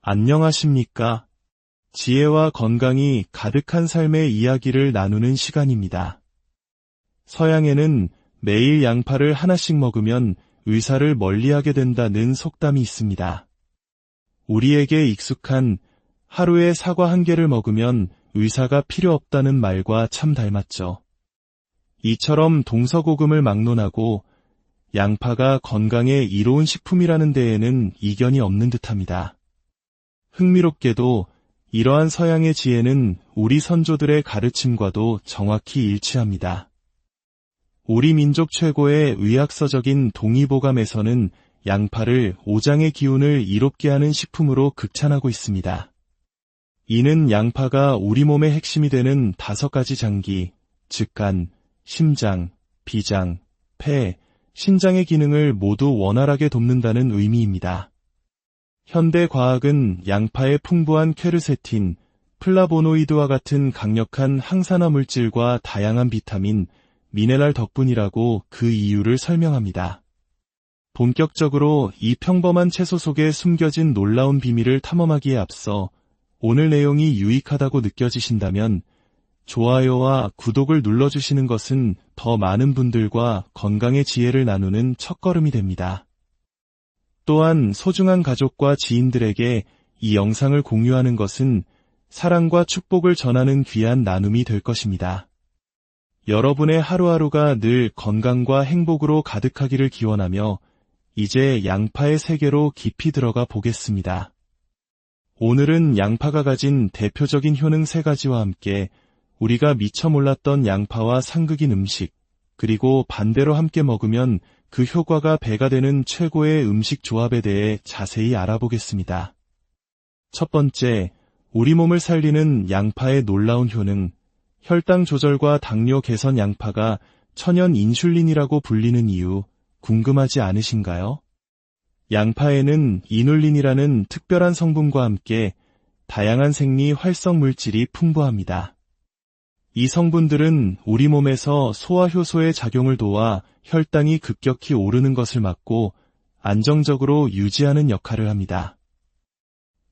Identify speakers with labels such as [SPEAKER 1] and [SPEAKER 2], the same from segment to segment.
[SPEAKER 1] 안녕하십니까? 지혜와 건강이 가득한 삶의 이야기를 나누는 시간입니다. 서양에는 매일 양파를 하나씩 먹으면 의사를 멀리하게 된다는 속담이 있습니다. 우리에게 익숙한 하루에 사과 한 개를 먹으면 의사가 필요 없다는 말과 참 닮았죠. 이처럼 동서고금을 막론하고 양파가 건강에 이로운 식품이라는 데에는 이견이 없는 듯합니다. 흥미롭게도 이러한 서양의 지혜는 우리 선조들의 가르침과도 정확히 일치합니다. 우리 민족 최고의 의학서적인 동의보감에서는 양파를 오장의 기운을 이롭게 하는 식품으로 극찬하고 있습니다. 이는 양파가 우리 몸의 핵심이 되는 5가지 장기, 즉 간, 심장, 비장, 폐, 신장의 기능을 모두 원활하게 돕는다는 의미입니다. 현대 과학은 양파의 풍부한 퀘르세틴, 플라보노이드와 같은 강력한 항산화 물질과 다양한 비타민, 미네랄 덕분이라고 그 이유를 설명합니다. 본격적으로 이 평범한 채소 속에 숨겨진 놀라운 비밀을 탐험하기에 앞서 오늘 내용이 유익하다고 느껴지신다면 좋아요와 구독을 눌러주시는 것은 더 많은 분들과 건강의 지혜를 나누는 첫걸음이 됩니다. 또한 소중한 가족과 지인들에게 이 영상을 공유하는 것은 사랑과 축복을 전하는 귀한 나눔이 될 것입니다. 여러분의 하루하루가 늘 건강과 행복으로 가득하기를 기원하며 이제 양파의 세계로 깊이 들어가 보겠습니다. 오늘은 양파가 가진 대표적인 효능 3가지와 함께 우리가 미처 몰랐던 양파와 상극인 음식, 그리고 반대로 함께 먹으면 그 효과가 배가 되는 최고의 음식 조합에 대해 자세히 알아보겠습니다. 첫 번째, 우리 몸을 살리는 양파의 놀라운 효능, 혈당 조절과 당뇨 개선. 양파가 천연 인슐린이라고 불리는 이유 궁금하지 않으신가요? 양파에는 이눌린이라는 특별한 성분과 함께 다양한 생리 활성 물질이 풍부합니다. 이 성분들은 우리 몸에서 소화 효소의 작용을 도와 혈당이 급격히 오르는 것을 막고 안정적으로 유지하는 역할을 합니다.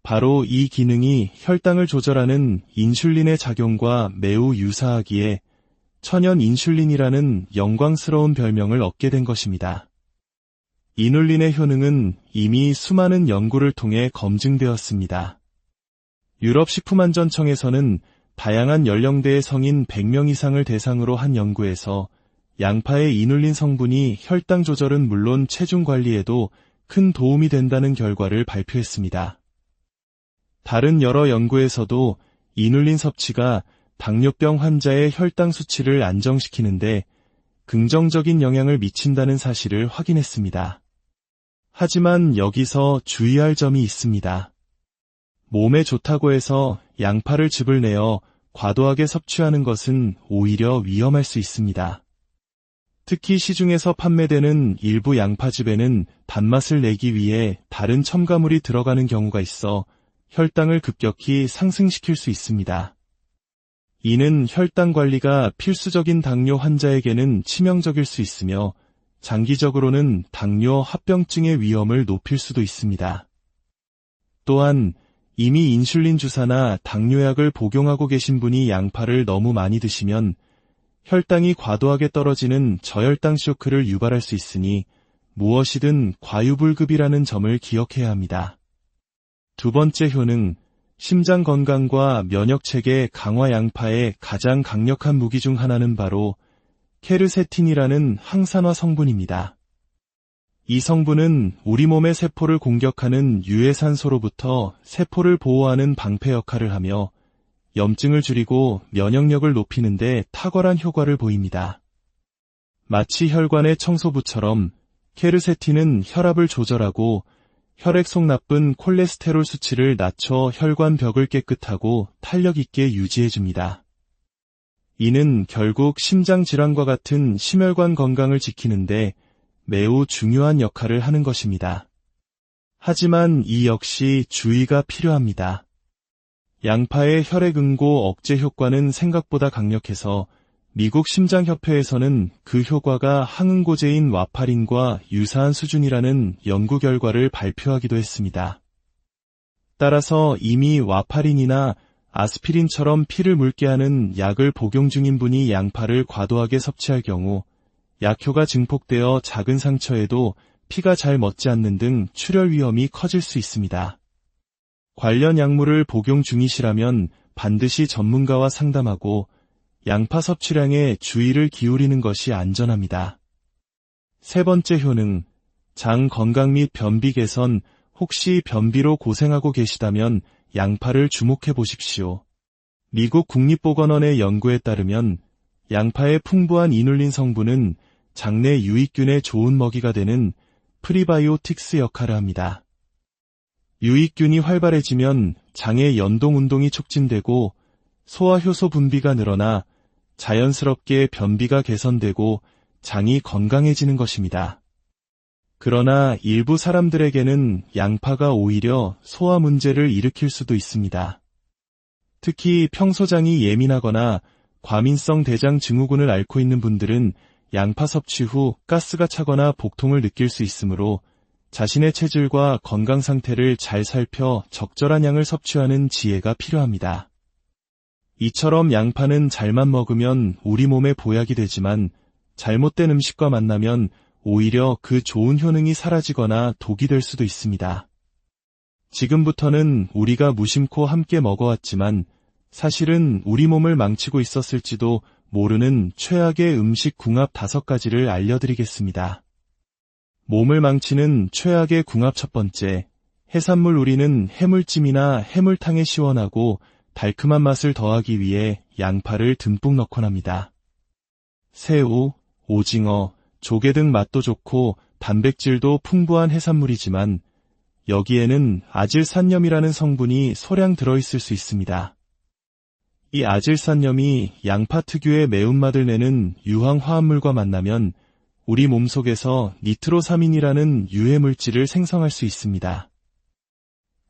[SPEAKER 1] 바로 이 기능이 혈당을 조절하는 인슐린의 작용과 매우 유사하기에 천연 인슐린이라는 영광스러운 별명을 얻게 된 것입니다. 이눌린의 효능은 이미 수많은 연구를 통해 검증되었습니다. 유럽식품안전청에서는 다양한 연령대의 성인 100명 이상을 대상으로 한 연구에서 양파의 이눌린 성분이 혈당 조절은 물론 체중 관리에도 큰 도움이 된다는 결과를 발표했습니다. 다른 여러 연구에서도 이눌린 섭취가 당뇨병 환자의 혈당 수치를 안정시키는데 긍정적인 영향을 미친다는 사실을 확인했습니다. 하지만 여기서 주의할 점이 있습니다. 몸에 좋다고 해서 양파를 즙을 내어 과도하게 섭취하는 것은 오히려 위험할 수 있습니다. 특히 시중에서 판매되는 일부 양파즙에는 단맛을 내기 위해 다른 첨가물이 들어가는 경우가 있어 혈당을 급격히 상승시킬 수 있습니다. 이는 혈당 관리가 필수적인 당뇨 환자에게는 치명적일 수 있으며 장기적으로는 당뇨 합병증의 위험을 높일 수도 있습니다. 또한 이미 인슐린 주사나 당뇨약을 복용하고 계신 분이 양파를 너무 많이 드시면 혈당이 과도하게 떨어지는 저혈당 쇼크를 유발할 수 있으니 무엇이든 과유불급이라는 점을 기억해야 합니다. 두 번째 효능, 심장 건강과 면역체계 강화. 양파의 가장 강력한 무기 중 하나는 바로 케르세틴이라는 항산화 성분입니다. 이 성분은 우리 몸의 세포를 공격하는 유해산소로부터 세포를 보호하는 방패 역할을 하며 염증을 줄이고 면역력을 높이는 데 탁월한 효과를 보입니다. 마치 혈관의 청소부처럼 케르세틴은 혈압을 조절하고 혈액 속 나쁜 콜레스테롤 수치를 낮춰 혈관 벽을 깨끗하고 탄력 있게 유지해줍니다. 이는 결국 심장 질환과 같은 심혈관 건강을 지키는데 매우 중요한 역할을 하는 것입니다. 하지만 이 역시 주의가 필요합니다. 양파의 혈액응고 억제 효과는 생각보다 강력해서 미국 심장협회에서는 그 효과가 항응고제인 와파린과 유사한 수준이라는 연구 결과를 발표하기도 했습니다. 따라서 이미 와파린이나 아스피린처럼 피를 묽게 하는 약을 복용 중인 분이 양파를 과도하게 섭취할 경우 약효가 증폭되어 작은 상처에도 피가 잘 멎지 않는 등 출혈 위험이 커질 수 있습니다. 관련 약물을 복용 중이시라면 반드시 전문가와 상담하고 양파 섭취량에 주의를 기울이는 것이 안전합니다. 세 번째 효능, 장 건강 및 변비 개선. 혹시 변비로 고생하고 계시다면 양파를 주목해 보십시오. 미국 국립보건원의 연구에 따르면 양파의 풍부한 이눌린 성분은 장내 유익균의 좋은 먹이가 되는 프리바이오틱스 역할을 합니다. 유익균이 활발해지면 장의 연동 운동이 촉진되고 소화효소 분비가 늘어나 자연스럽게 변비가 개선되고 장이 건강해지는 것입니다. 그러나 일부 사람들에게는 양파가 오히려 소화 문제를 일으킬 수도 있습니다. 특히 평소 장이 예민하거나 과민성 대장 증후군을 앓고 있는 분들은 양파 섭취 후 가스가 차거나 복통을 느낄 수 있으므로 자신의 체질과 건강 상태를 잘 살펴 적절한 양을 섭취하는 지혜가 필요합니다. 이처럼 양파는 잘만 먹으면 우리 몸에 보약이 되지만 잘못된 음식과 만나면 오히려 그 좋은 효능이 사라지거나 독이 될 수도 있습니다. 지금부터는 우리가 무심코 함께 먹어왔지만 사실은 우리 몸을 망치고 있었을지도 모르는 최악의 음식 궁합 5가지를 알려드리겠습니다. 몸을 망치는 최악의 궁합 첫 번째, 해산물 우리는 해물찜이나 해물탕에 시원하고 달큼한 맛을 더하기 위해 양파를 듬뿍 넣곤 합니다. 새우, 오징어, 조개 등 맛도 좋고 단백질도 풍부한 해산물이지만 여기에는 아질산염이라는 성분이 소량 들어있을 수 있습니다. 이 아질산염이 양파 특유의 매운맛을 내는 유황 화합물과 만나면 우리 몸속에서 니트로사민이라는 유해물질을 생성할 수 있습니다.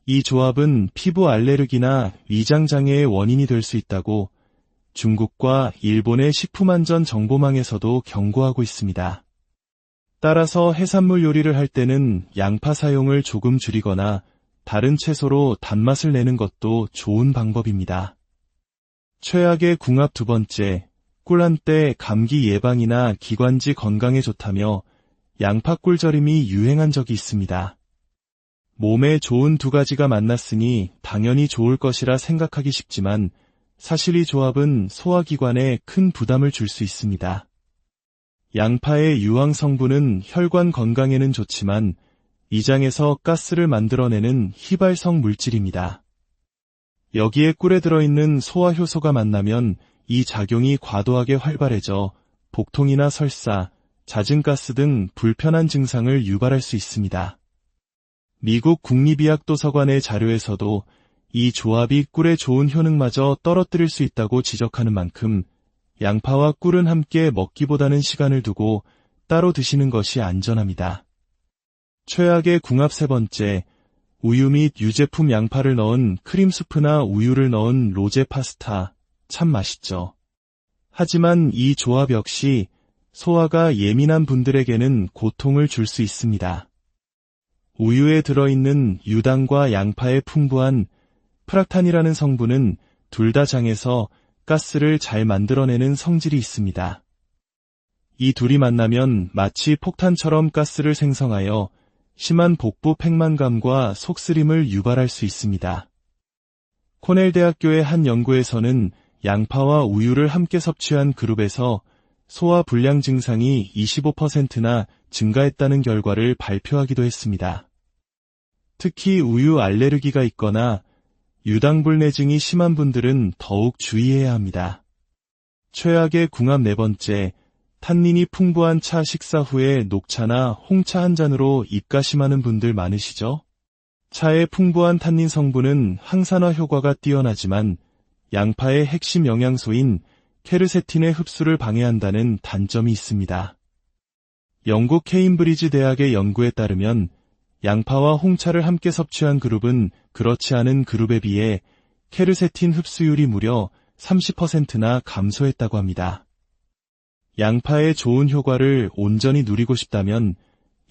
[SPEAKER 1] 이 조합은 피부 알레르기나 위장장애의 원인이 될 수 있다고 중국과 일본의 식품안전정보망에서도 경고하고 있습니다. 따라서 해산물 요리를 할 때는 양파 사용을 조금 줄이거나 다른 채소로 단맛을 내는 것도 좋은 방법입니다. 최악의 궁합 두 번째, 꿀 한때 감기 예방이나 기관지 건강에 좋다며 양파 꿀절임이 유행한 적이 있습니다. 몸에 좋은 2가지가 만났으니 당연히 좋을 것이라 생각하기 쉽지만 사실 이 조합은 소화기관에 큰 부담을 줄 수 있습니다. 양파의 유황 성분은 혈관 건강에는 좋지만 위장에서 가스를 만들어내는 휘발성 물질입니다. 여기에 꿀에 들어있는 소화효소가 만나면 이 작용이 과도하게 활발해져 복통이나 설사, 잦은 가스 등 불편한 증상을 유발할 수 있습니다. 미국 국립의학도서관의 자료에서도 이 조합이 꿀의 좋은 효능마저 떨어뜨릴 수 있다고 지적하는 만큼 양파와 꿀은 함께 먹기보다는 시간을 두고 따로 드시는 것이 안전합니다. 최악의 궁합 세 번째, 우유 및 유제품 양파를 넣은 크림 수프나 우유를 넣은 로제 파스타, 참 맛있죠. 하지만 이 조합 역시 소화가 예민한 분들에게는 고통을 줄 수 있습니다. 우유에 들어있는 유당과 양파의 풍부한 프락탄이라는 성분은 둘 다 장에서 가스를 잘 만들어내는 성질이 있습니다. 이 둘이 만나면 마치 폭탄처럼 가스를 생성하여 심한 복부 팽만감과 속쓰림을 유발할 수 있습니다. 코넬 대학교의 한 연구에서는 양파와 우유를 함께 섭취한 그룹에서 소화 불량 증상이 25%나 증가했다는 결과를 발표하기도 했습니다. 특히 우유 알레르기가 있거나 유당불내증이 심한 분들은 더욱 주의해야 합니다. 최악의 궁합 네 번째, 탄닌이 풍부한 차 식사 후에 녹차나 홍차 한 잔으로 입가심하는 분들 많으시죠? 차의 풍부한 탄닌 성분은 항산화 효과가 뛰어나지만 양파의 핵심 영양소인 케르세틴의 흡수를 방해한다는 단점이 있습니다. 영국 케임브리지 대학의 연구에 따르면 양파와 홍차를 함께 섭취한 그룹은 그렇지 않은 그룹에 비해 케르세틴 흡수율이 무려 30%나 감소했다고 합니다. 양파의 좋은 효과를 온전히 누리고 싶다면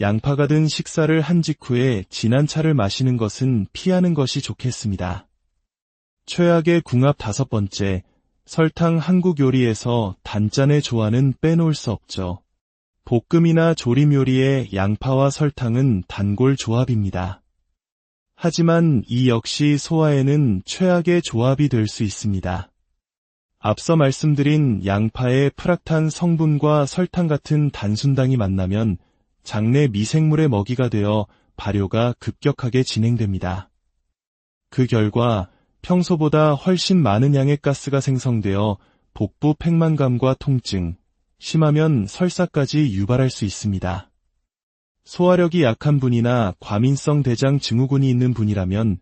[SPEAKER 1] 양파가 든 식사를 한 직후에 진한 차를 마시는 것은 피하는 것이 좋겠습니다. 최악의 궁합 5번째, 설탕. 한국 요리에서 단짠의 조화는 빼놓을 수 없죠. 볶음이나 조림 요리의 양파와 설탕은 단골 조합입니다. 하지만 이 역시 소화에는 최악의 조합이 될 수 있습니다. 앞서 말씀드린 양파의 프락탄 성분과 설탕 같은 단순당이 만나면 장내 미생물의 먹이가 되어 발효가 급격하게 진행됩니다. 그 결과 평소보다 훨씬 많은 양의 가스가 생성되어 복부 팽만감과 통증, 심하면 설사까지 유발할 수 있습니다. 소화력이 약한 분이나 과민성 대장 증후군이 있는 분이라면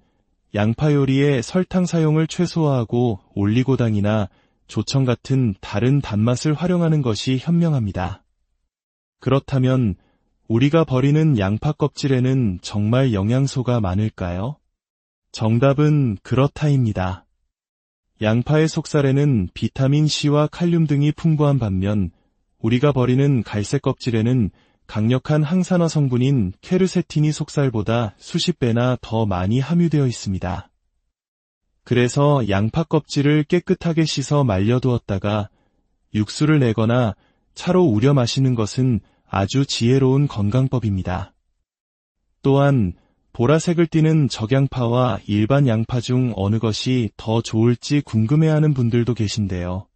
[SPEAKER 1] 양파 요리에 설탕 사용을 최소화하고 올리고당이나 조청 같은 다른 단맛을 활용하는 것이 현명합니다. 그렇다면 우리가 버리는 양파 껍질에는 정말 영양소가 많을까요? 정답은 그렇다입니다. 양파의 속살에는 비타민C와 칼륨 등이 풍부한 반면 우리가 버리는 갈색 껍질에는 강력한 항산화 성분인 케르세틴이 속살보다 수십 배나 더 많이 함유되어 있습니다. 그래서 양파 껍질을 깨끗하게 씻어 말려두었다가 육수를 내거나 차로 우려 마시는 것은 아주 지혜로운 건강법입니다. 또한 보라색을 띠는 적양파와 일반 양파 중 어느 것이 더 좋을지 궁금해하는 분들도 계신데요.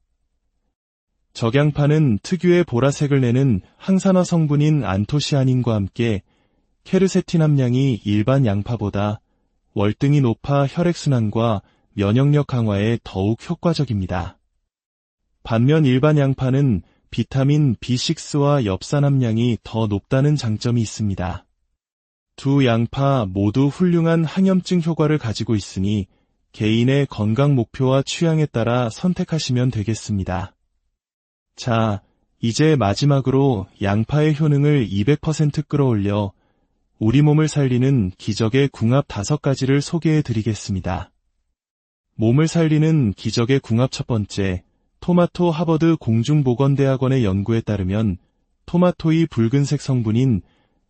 [SPEAKER 1] 적양파는 특유의 보라색을 내는 항산화 성분인 안토시아닌과 함께 케르세틴 함량이 일반 양파보다 월등히 높아 혈액순환과 면역력 강화에 더욱 효과적입니다. 반면 일반 양파는 비타민 B6와 엽산 함량이 더 높다는 장점이 있습니다. 두 양파 모두 훌륭한 항염증 효과를 가지고 있으니 개인의 건강 목표와 취향에 따라 선택하시면 되겠습니다. 자, 이제 마지막으로 양파의 효능을 200% 끌어올려 우리 몸을 살리는 기적의 궁합 5가지를 소개해 드리겠습니다. 몸을 살리는 기적의 궁합. 첫 번째, 토마토. 하버드 공중보건대학원의 연구에 따르면 토마토의 붉은색 성분인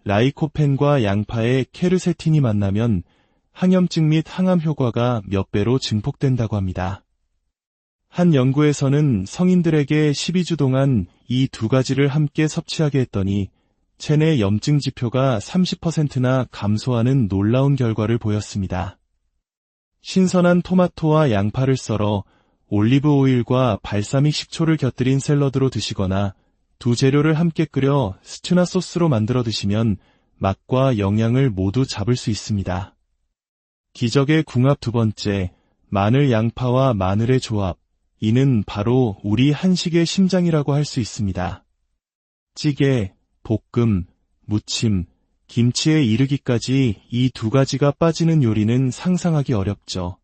[SPEAKER 1] 라이코펜과 양파의 케르세틴이 만나면 항염증 및 항암 효과가 몇 배로 증폭된다고 합니다. 한 연구에서는 성인들에게 12주 동안 이 2가지를 함께 섭취하게 했더니 체내 염증 지표가 30%나 감소하는 놀라운 결과를 보였습니다. 신선한 토마토와 양파를 썰어 올리브 오일과 발사믹 식초를 곁들인 샐러드로 드시거나 두 재료를 함께 끓여 스튜나 소스로 만들어 드시면 맛과 영양을 모두 잡을 수 있습니다. 기적의 궁합. 2번째, 마늘. 양파와 마늘의 조합. 이는 바로 우리 한식의 심장이라고 할 수 있습니다. 찌개, 볶음, 무침, 김치에 이르기까지 이 2가지가 빠지는 요리는 상상하기 어렵죠.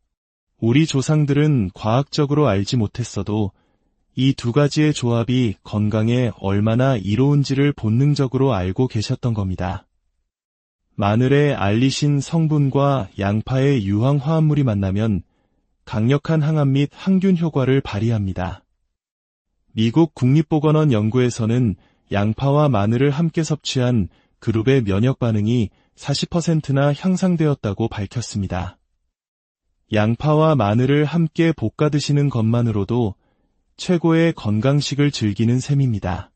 [SPEAKER 1] 우리 조상들은 과학적으로 알지 못했어도 이 2가지의 조합이 건강에 얼마나 이로운지를 본능적으로 알고 계셨던 겁니다. 마늘의 알리신 성분과 양파의 유황 화합물이 만나면 강력한 항암 및 항균 효과를 발휘합니다. 미국 국립보건원 연구에서는 양파와 마늘을 함께 섭취한 그룹의 면역 반응이 40%나 향상되었다고 밝혔습니다. 양파와 마늘을 함께 볶아 드시는 것만으로도 최고의 건강식을 즐기는 셈입니다.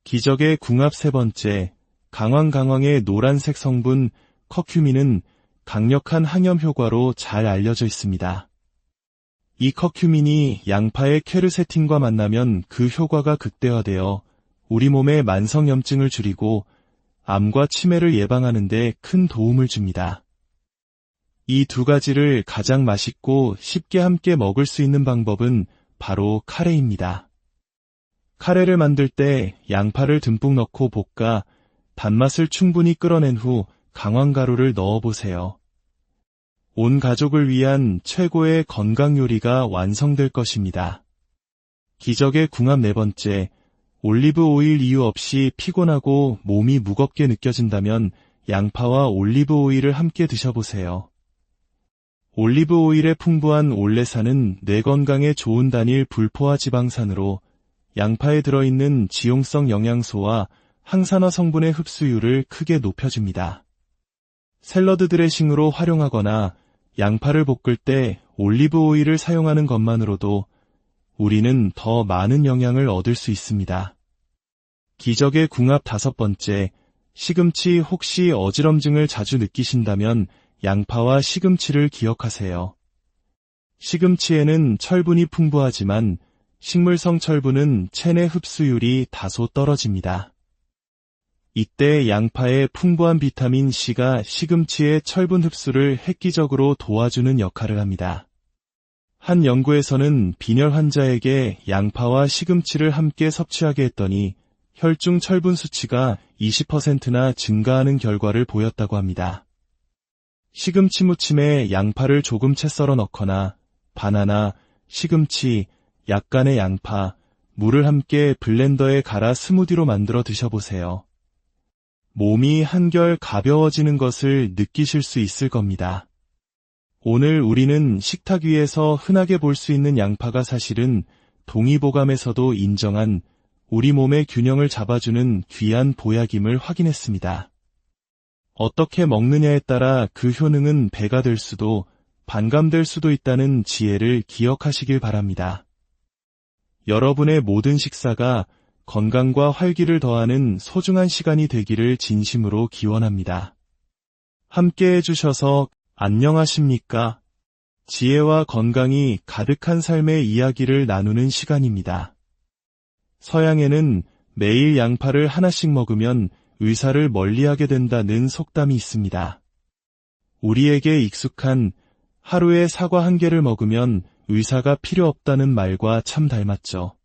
[SPEAKER 1] 기적의 궁합. 3번째, 강황의 노란색 성분 커큐민은 강력한 항염 효과로 잘 알려져 있습니다. 이 커큐민이 양파의 케르세틴과 만나면 그 효과가 극대화되어 우리 몸의 만성염증을 줄이고 암과 치매를 예방하는 데 큰 도움을 줍니다. 이 2가지를 가장 맛있고 쉽게 함께 먹을 수 있는 방법은 바로 카레입니다. 카레를 만들 때 양파를 듬뿍 넣고 볶아 단맛을 충분히 끌어낸 후 강황가루를 넣어보세요. 온 가족을 위한 최고의 건강 요리가 완성될 것입니다. 기적의 궁합. 4번째, 올리브 오일. 이유 없이 피곤하고 몸이 무겁게 느껴진다면 양파와 올리브 오일을 함께 드셔보세요. 올리브 오일의 풍부한 올레산은 뇌 건강에 좋은 단일 불포화 지방산으로 양파에 들어있는 지용성 영양소와 항산화 성분의 흡수율을 크게 높여줍니다. 샐러드 드레싱으로 활용하거나 양파를 볶을 때 올리브 오일을 사용하는 것만으로도 우리는 더 많은 영양을 얻을 수 있습니다. 기적의 궁합 5번째, 시금치. 혹시 어지럼증을 자주 느끼신다면 양파와 시금치를 기억하세요. 시금치에는 철분이 풍부하지만 식물성 철분은 체내 흡수율이 다소 떨어집니다. 이때 양파의 풍부한 비타민 C가 시금치의 철분 흡수를 획기적으로 도와주는 역할을 합니다. 한 연구에서는 빈혈 환자에게 양파와 시금치를 함께 섭취하게 했더니 혈중 철분 수치가 20%나 증가하는 결과를 보였다고 합니다. 시금치 무침에 양파를 조금 채 썰어 넣거나 바나나, 시금치, 약간의 양파, 물을 함께 블렌더에 갈아 스무디로 만들어 드셔보세요. 몸이 한결 가벼워지는 것을 느끼실 수 있을 겁니다. 오늘 우리는 식탁 위에서 흔하게 볼 수 있는 양파가 사실은 동의보감에서도 인정한 우리 몸의 균형을 잡아주는 귀한 보약임을 확인했습니다. 어떻게 먹느냐에 따라 그 효능은 배가 될 수도 반감될 수도 있다는 지혜를 기억하시길 바랍니다. 여러분의 모든 식사가 건강과 활기를 더하는 소중한 시간이 되기를 진심으로 기원합니다. 함께 해주셔서 안녕하십니까? 지혜와 건강이 가득한 삶의 이야기를 나누는 시간입니다. 서양에는 매일 양파를 하나씩 먹으면 의사를 멀리하게 된다는 속담이 있습니다. 우리에게 익숙한 하루에 사과 1개를 먹으면 의사가 필요 없다는 말과 참 닮았죠.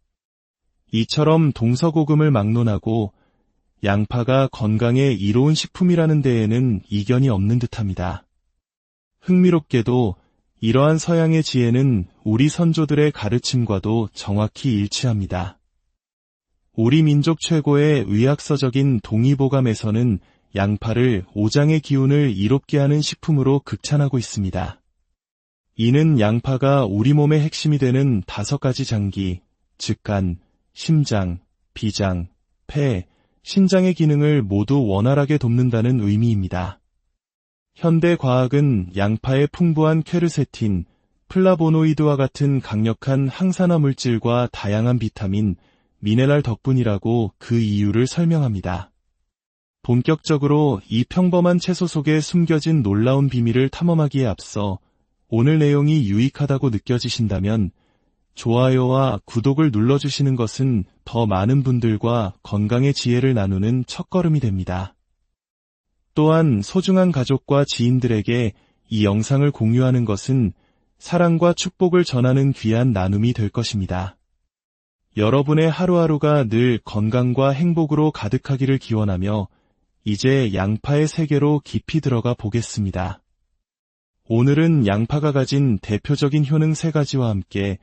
[SPEAKER 1] 이처럼 동서고금을 막론하고 양파가 건강에 이로운 식품이라는 데에는 이견이 없는 듯합니다. 흥미롭게도 이러한 서양의 지혜는 우리 선조들의 가르침과도 정확히 일치합니다. 우리 민족 최고의 의학서적인 동의보감에서는 양파를 오장의 기운을 이롭게 하는 식품으로 극찬하고 있습니다. 이는 양파가 우리 몸의 핵심이 되는 5가지 장기, 즉 간, 심장, 비장, 폐, 신장의 기능을 모두 원활하게 돕는다는 의미입니다. 현대 과학은 양파의 풍부한 퀘르세틴, 플라보노이드와 같은 강력한 항산화 물질과 다양한 비타민, 미네랄 덕분이라고 그 이유를 설명합니다. 본격적으로 이 평범한 채소 속에 숨겨진 놀라운 비밀을 탐험하기에 앞서 오늘 내용이 유익하다고 느껴지신다면 좋아요와 구독을 눌러주시는 것은 더 많은 분들과 건강의 지혜를 나누는 첫걸음이 됩니다. 또한 소중한 가족과 지인들에게 이 영상을 공유하는 것은 사랑과 축복을 전하는 귀한 나눔이 될 것입니다. 여러분의 하루하루가 늘 건강과 행복으로 가득하기를 기원하며 이제 양파의 세계로 깊이 들어가 보겠습니다. 오늘은 양파가 가진 대표적인 효능 3가지와 함께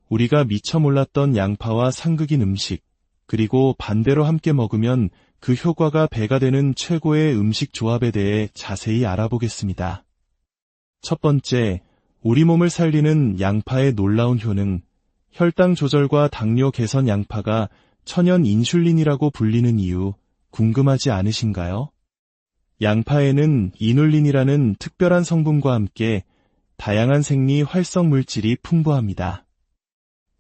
[SPEAKER 1] 우리가 미처 몰랐던 양파와 상극인 음식, 그리고 반대로 함께 먹으면 그 효과가 배가 되는 최고의 음식 조합에 대해 자세히 알아보겠습니다. 첫 번째, 우리 몸을 살리는 양파의 놀라운 효능. 혈당 조절과 당뇨 개선. 양파가 천연 인슐린이라고 불리는 이유 궁금하지 않으신가요? 양파에는 이눌린이라는 특별한 성분과 함께 다양한 생리 활성 물질이 풍부합니다.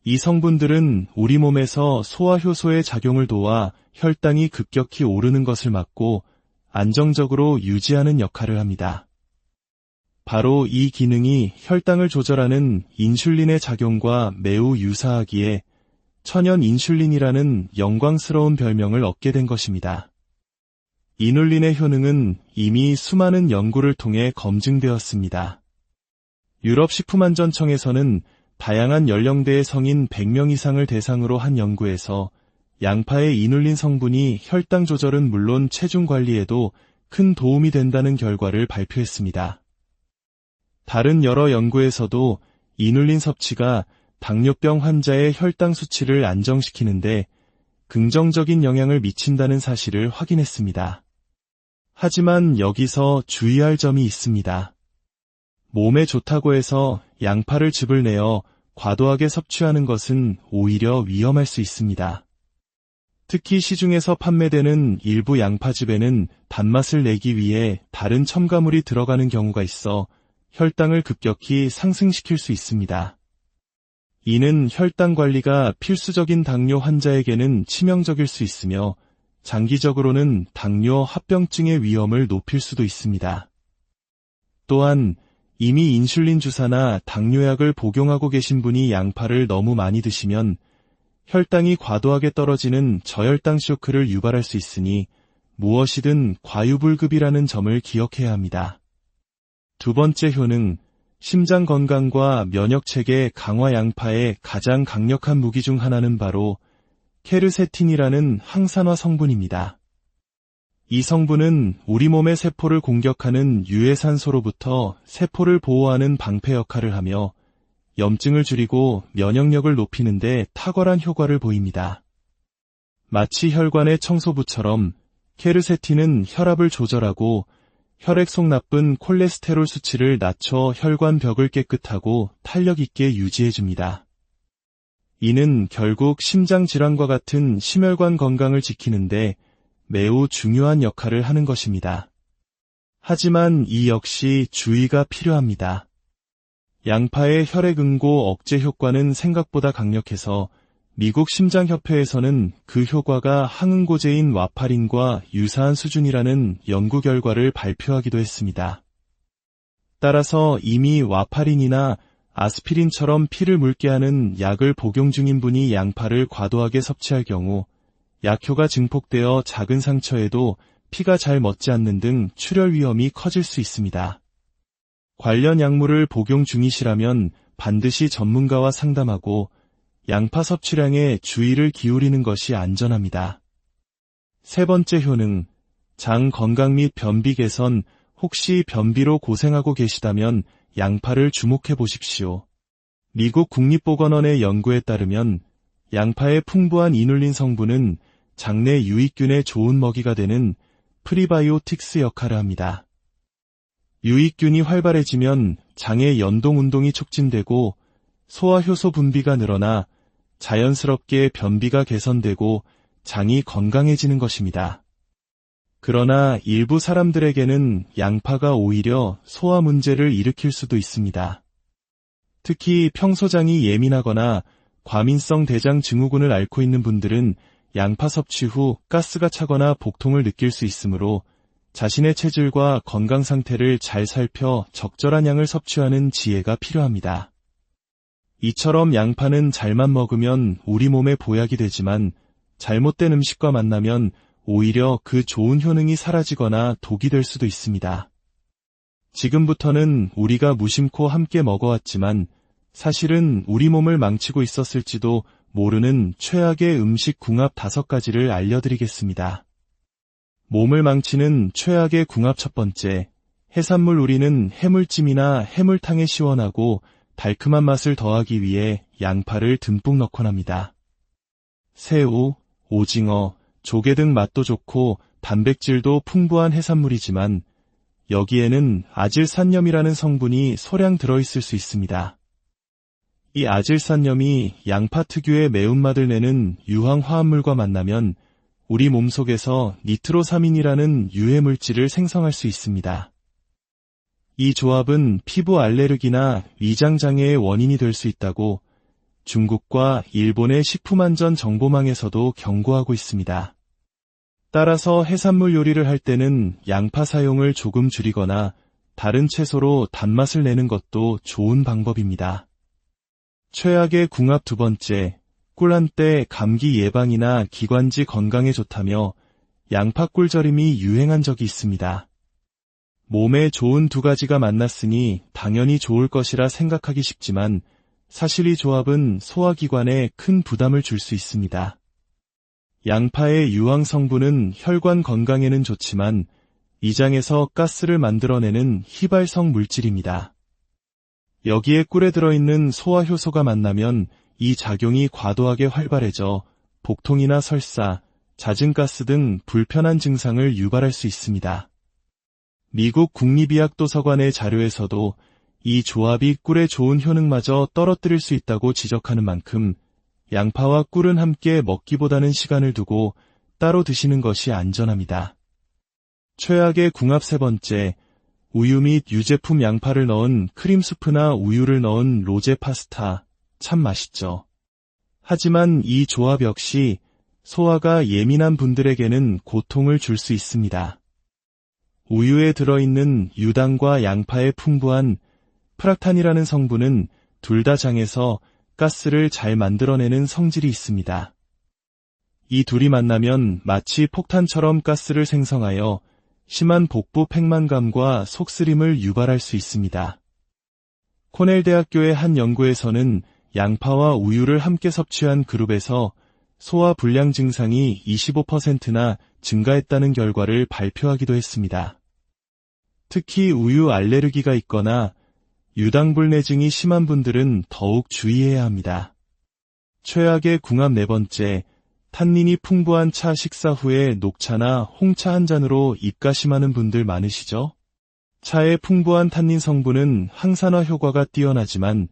[SPEAKER 1] 이 성분들은 우리 몸에서 소화효소의 작용을 도와 혈당이 급격히 오르는 것을 막고 안정적으로 유지하는 역할을 합니다. 바로 이 기능이 혈당을 조절하는 인슐린의 작용과 매우 유사하기에 천연 인슐린이라는 영광스러운 별명을 얻게 된 것입니다. 이눌린의 효능은 이미 수많은 연구를 통해 검증되었습니다. 유럽식품안전청에서는 다양한 연령대의 성인 100명 이상을 대상으로 한 연구에서 양파의 이눌린 성분이 혈당 조절은 물론 체중 관리에도 큰 도움이 된다는 결과를 발표했습니다. 다른 여러 연구에서도 이눌린 섭취가 당뇨병 환자의 혈당 수치를 안정시키는데 긍정적인 영향을 미친다는 사실을 확인했습니다. 하지만 여기서 주의할 점이 있습니다. 몸에 좋다고 해서 양파를 즙을 내어 과도하게 섭취하는 것은 오히려 위험할 수 있습니다. 특히 시중에서 판매되는 일부 양파즙에는 단맛을 내기 위해 다른 첨가물이 들어가는 경우가 있어 혈당을 급격히 상승시킬 수 있습니다. 이는 혈당 관리가 필수적인 당뇨 환자에게는 치명적일 수 있으며 장기적으로는 당뇨 합병증의 위험을 높일 수도 있습니다. 또한 이미 인슐린 주사나 당뇨약을 복용하고 계신 분이 양파를 너무 많이 드시면 혈당이 과도하게 떨어지는 저혈당 쇼크를 유발할 수 있으니 무엇이든 과유불급이라는 점을 기억해야 합니다. 두 번째 효능, 심장 건강과 면역체계 강화. 양파의 가장 강력한 무기 중 하나는 바로 케르세틴이라는 항산화 성분입니다. 이 성분은 우리 몸의 세포를 공격하는 유해산소로부터 세포를 보호하는 방패 역할을 하며 염증을 줄이고 면역력을 높이는 데 탁월한 효과를 보입니다. 마치 혈관의 청소부처럼 케르세틴은 혈압을 조절하고 혈액 속 나쁜 콜레스테롤 수치를 낮춰 혈관 벽을 깨끗하고 탄력 있게 유지해줍니다. 이는 결국 심장질환과 같은 심혈관 건강을 지키는데 매우 중요한 역할을 하는 것입니다. 하지만 이 역시 주의가 필요합니다. 양파의 혈액응고 억제 효과는 생각보다 강력해서 미국 심장협회에서는 그 효과가 항응고제인 와파린과 유사한 수준이라는 연구 결과를 발표하기도 했습니다. 따라서 이미 와파린이나 아스피린처럼 피를 묽게 하는 약을 복용 중인 분이 양파를 과도하게 섭취할 경우 약효가 증폭되어 작은 상처에도 피가 잘 멎지 않는 등 출혈 위험이 커질 수 있습니다. 관련 약물을 복용 중이시라면 반드시 전문가와 상담하고 양파 섭취량에 주의를 기울이는 것이 안전합니다. 세 번째 효능, 장 건강 및 변비 개선. 혹시 변비로 고생하고 계시다면 양파를 주목해 보십시오. 미국 국립보건원의 연구에 따르면 양파의 풍부한 이눌린 성분은 장내 유익균의 좋은 먹이가 되는 프리바이오틱스 역할을 합니다. 유익균이 활발해지면 장의 연동 운동이 촉진되고 소화 효소 분비가 늘어나 자연스럽게 변비가 개선되고 장이 건강해지는 것입니다. 그러나 일부 사람들에게는 양파가 오히려 소화 문제를 일으킬 수도 있습니다. 특히 평소 장이 예민하거나 과민성 대장 증후군을 앓고 있는 분들은 양파 섭취 후 가스가 차거나 복통을 느낄 수 있으므로 자신의 체질과 건강 상태를 잘 살펴 적절한 양을 섭취하는 지혜가 필요합니다. 이처럼 양파는 잘만 먹으면 우리 몸에 보약이 되지만 잘못된 음식과 만나면 오히려 그 좋은 효능이 사라지거나 독이 될 수도 있습니다. 지금부터는 우리가 무심코 함께 먹어왔지만 사실은 우리 몸을 망치고 있었을지도 모르는 최악의 음식 궁합 5가지를 알려드리겠습니다. 몸을 망치는 최악의 궁합. 첫 번째, 해산물. 우리는 해물찜이나 해물탕에 시원하고 달콤한 맛을 더하기 위해 양파를 듬뿍 넣곤 합니다. 새우, 오징어, 조개 등 맛도 좋고 단백질도 풍부한 해산물이지만 여기에는 아질산염이라는 성분이 소량 들어있을 수 있습니다. 이 아질산염이 양파 특유의 매운맛을 내는 유황 화합물과 만나면 우리 몸속에서 니트로사민이라는 유해물질을 생성할 수 있습니다. 이 조합은 피부 알레르기나 위장장애의 원인이 될 수 있다고 중국과 일본의 식품안전정보망에서도 경고하고 있습니다. 따라서 해산물 요리를 할 때는 양파 사용을 조금 줄이거나 다른 채소로 단맛을 내는 것도 좋은 방법입니다. 최악의 궁합. 두 번째, 꿀 때 감기 예방이나 기관지 건강에 좋다며 양파 꿀절임이 유행한 적이 있습니다. 몸에 좋은 2가지가 만났으니 당연히 좋을 것이라 생각하기 쉽지만 사실 이 조합은 소화기관에 큰 부담을 줄 수 있습니다. 양파의 유황 성분은 혈관 건강에는 좋지만 위장에서 가스를 만들어내는 휘발성 물질입니다. 여기에 꿀에 들어있는 소화효소가 만나면 이 작용이 과도하게 활발해져 복통이나 설사, 잦은 가스 등 불편한 증상을 유발할 수 있습니다. 미국 국립의학도서관의 자료에서도 이 조합이 꿀의 좋은 효능마저 떨어뜨릴 수 있다고 지적하는 만큼 양파와 꿀은 함께 먹기보다는 시간을 두고 따로 드시는 것이 안전합니다. 최악의 궁합 세 번째, 우유 및 유제품 양파를 넣은 크림 수프나 우유를 넣은 로제 파스타. 참 맛있죠. 하지만 이 조합 역시 소화가 예민한 분들에게는 고통을 줄 수 있습니다. 우유에 들어있는 유당과 양파의 풍부한 프락탄이라는 성분은 둘 다 장에서 가스를 잘 만들어내는 성질이 있습니다. 이 둘이 만나면 마치 폭탄처럼 가스를 생성하여 심한 복부 팽만감과 속쓰림을 유발할 수 있습니다. 코넬 대학교의 한 연구에서는 양파와 우유를 함께 섭취한 그룹에서 소화 불량 증상이 25%나 증가했다는 결과를 발표하기도 했습니다. 특히 우유 알레르기가 있거나 유당불내증이 심한 분들은 더욱 주의해야 합니다. 최악의 궁합 네 번째, 탄닌이 풍부한 차 식사 후에 녹차나 홍차 한 잔으로 입가심하는 분들 많으시죠? 차의 풍부한 탄닌 성분은 항산화 효과가 뛰어나지만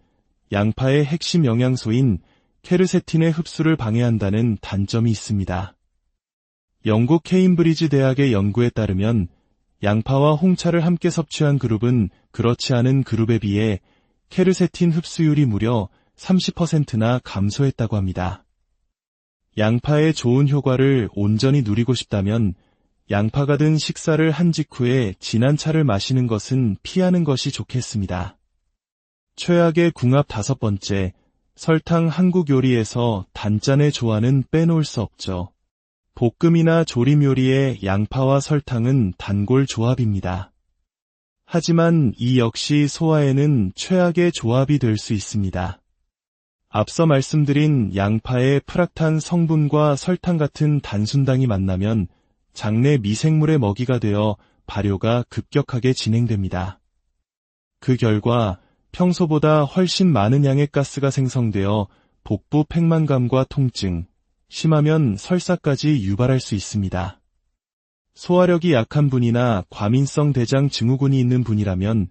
[SPEAKER 1] 양파의 핵심 영양소인 케르세틴의 흡수를 방해한다는 단점이 있습니다. 영국 케임브리지 대학의 연구에 따르면 양파와 홍차를 함께 섭취한 그룹은 그렇지 않은 그룹에 비해 케르세틴 흡수율이 무려 30%나 감소했다고 합니다. 양파의 좋은 효과를 온전히 누리고 싶다면 양파가 든 식사를 한 직후에 진한 차를 마시는 것은 피하는 것이 좋겠습니다. 최악의 궁합 다섯 번째, 설탕 한국 요리에서 단짠의 조화는 빼놓을 수 없죠. 볶음이나 조림 요리의 양파와 설탕은 단골 조합입니다. 하지만 이 역시 소화에는 최악의 조합이 될 수 있습니다. 앞서 말씀드린 양파의 프락탄 성분과 설탕 같은 단순당이 만나면 장내 미생물의 먹이가 되어 발효가 급격하게 진행됩니다. 그 결과 평소보다 훨씬 많은 양의 가스가 생성되어 복부 팽만감과 통증, 심하면 설사까지 유발할 수 있습니다. 소화력이 약한 분이나 과민성 대장 증후군이 있는 분이라면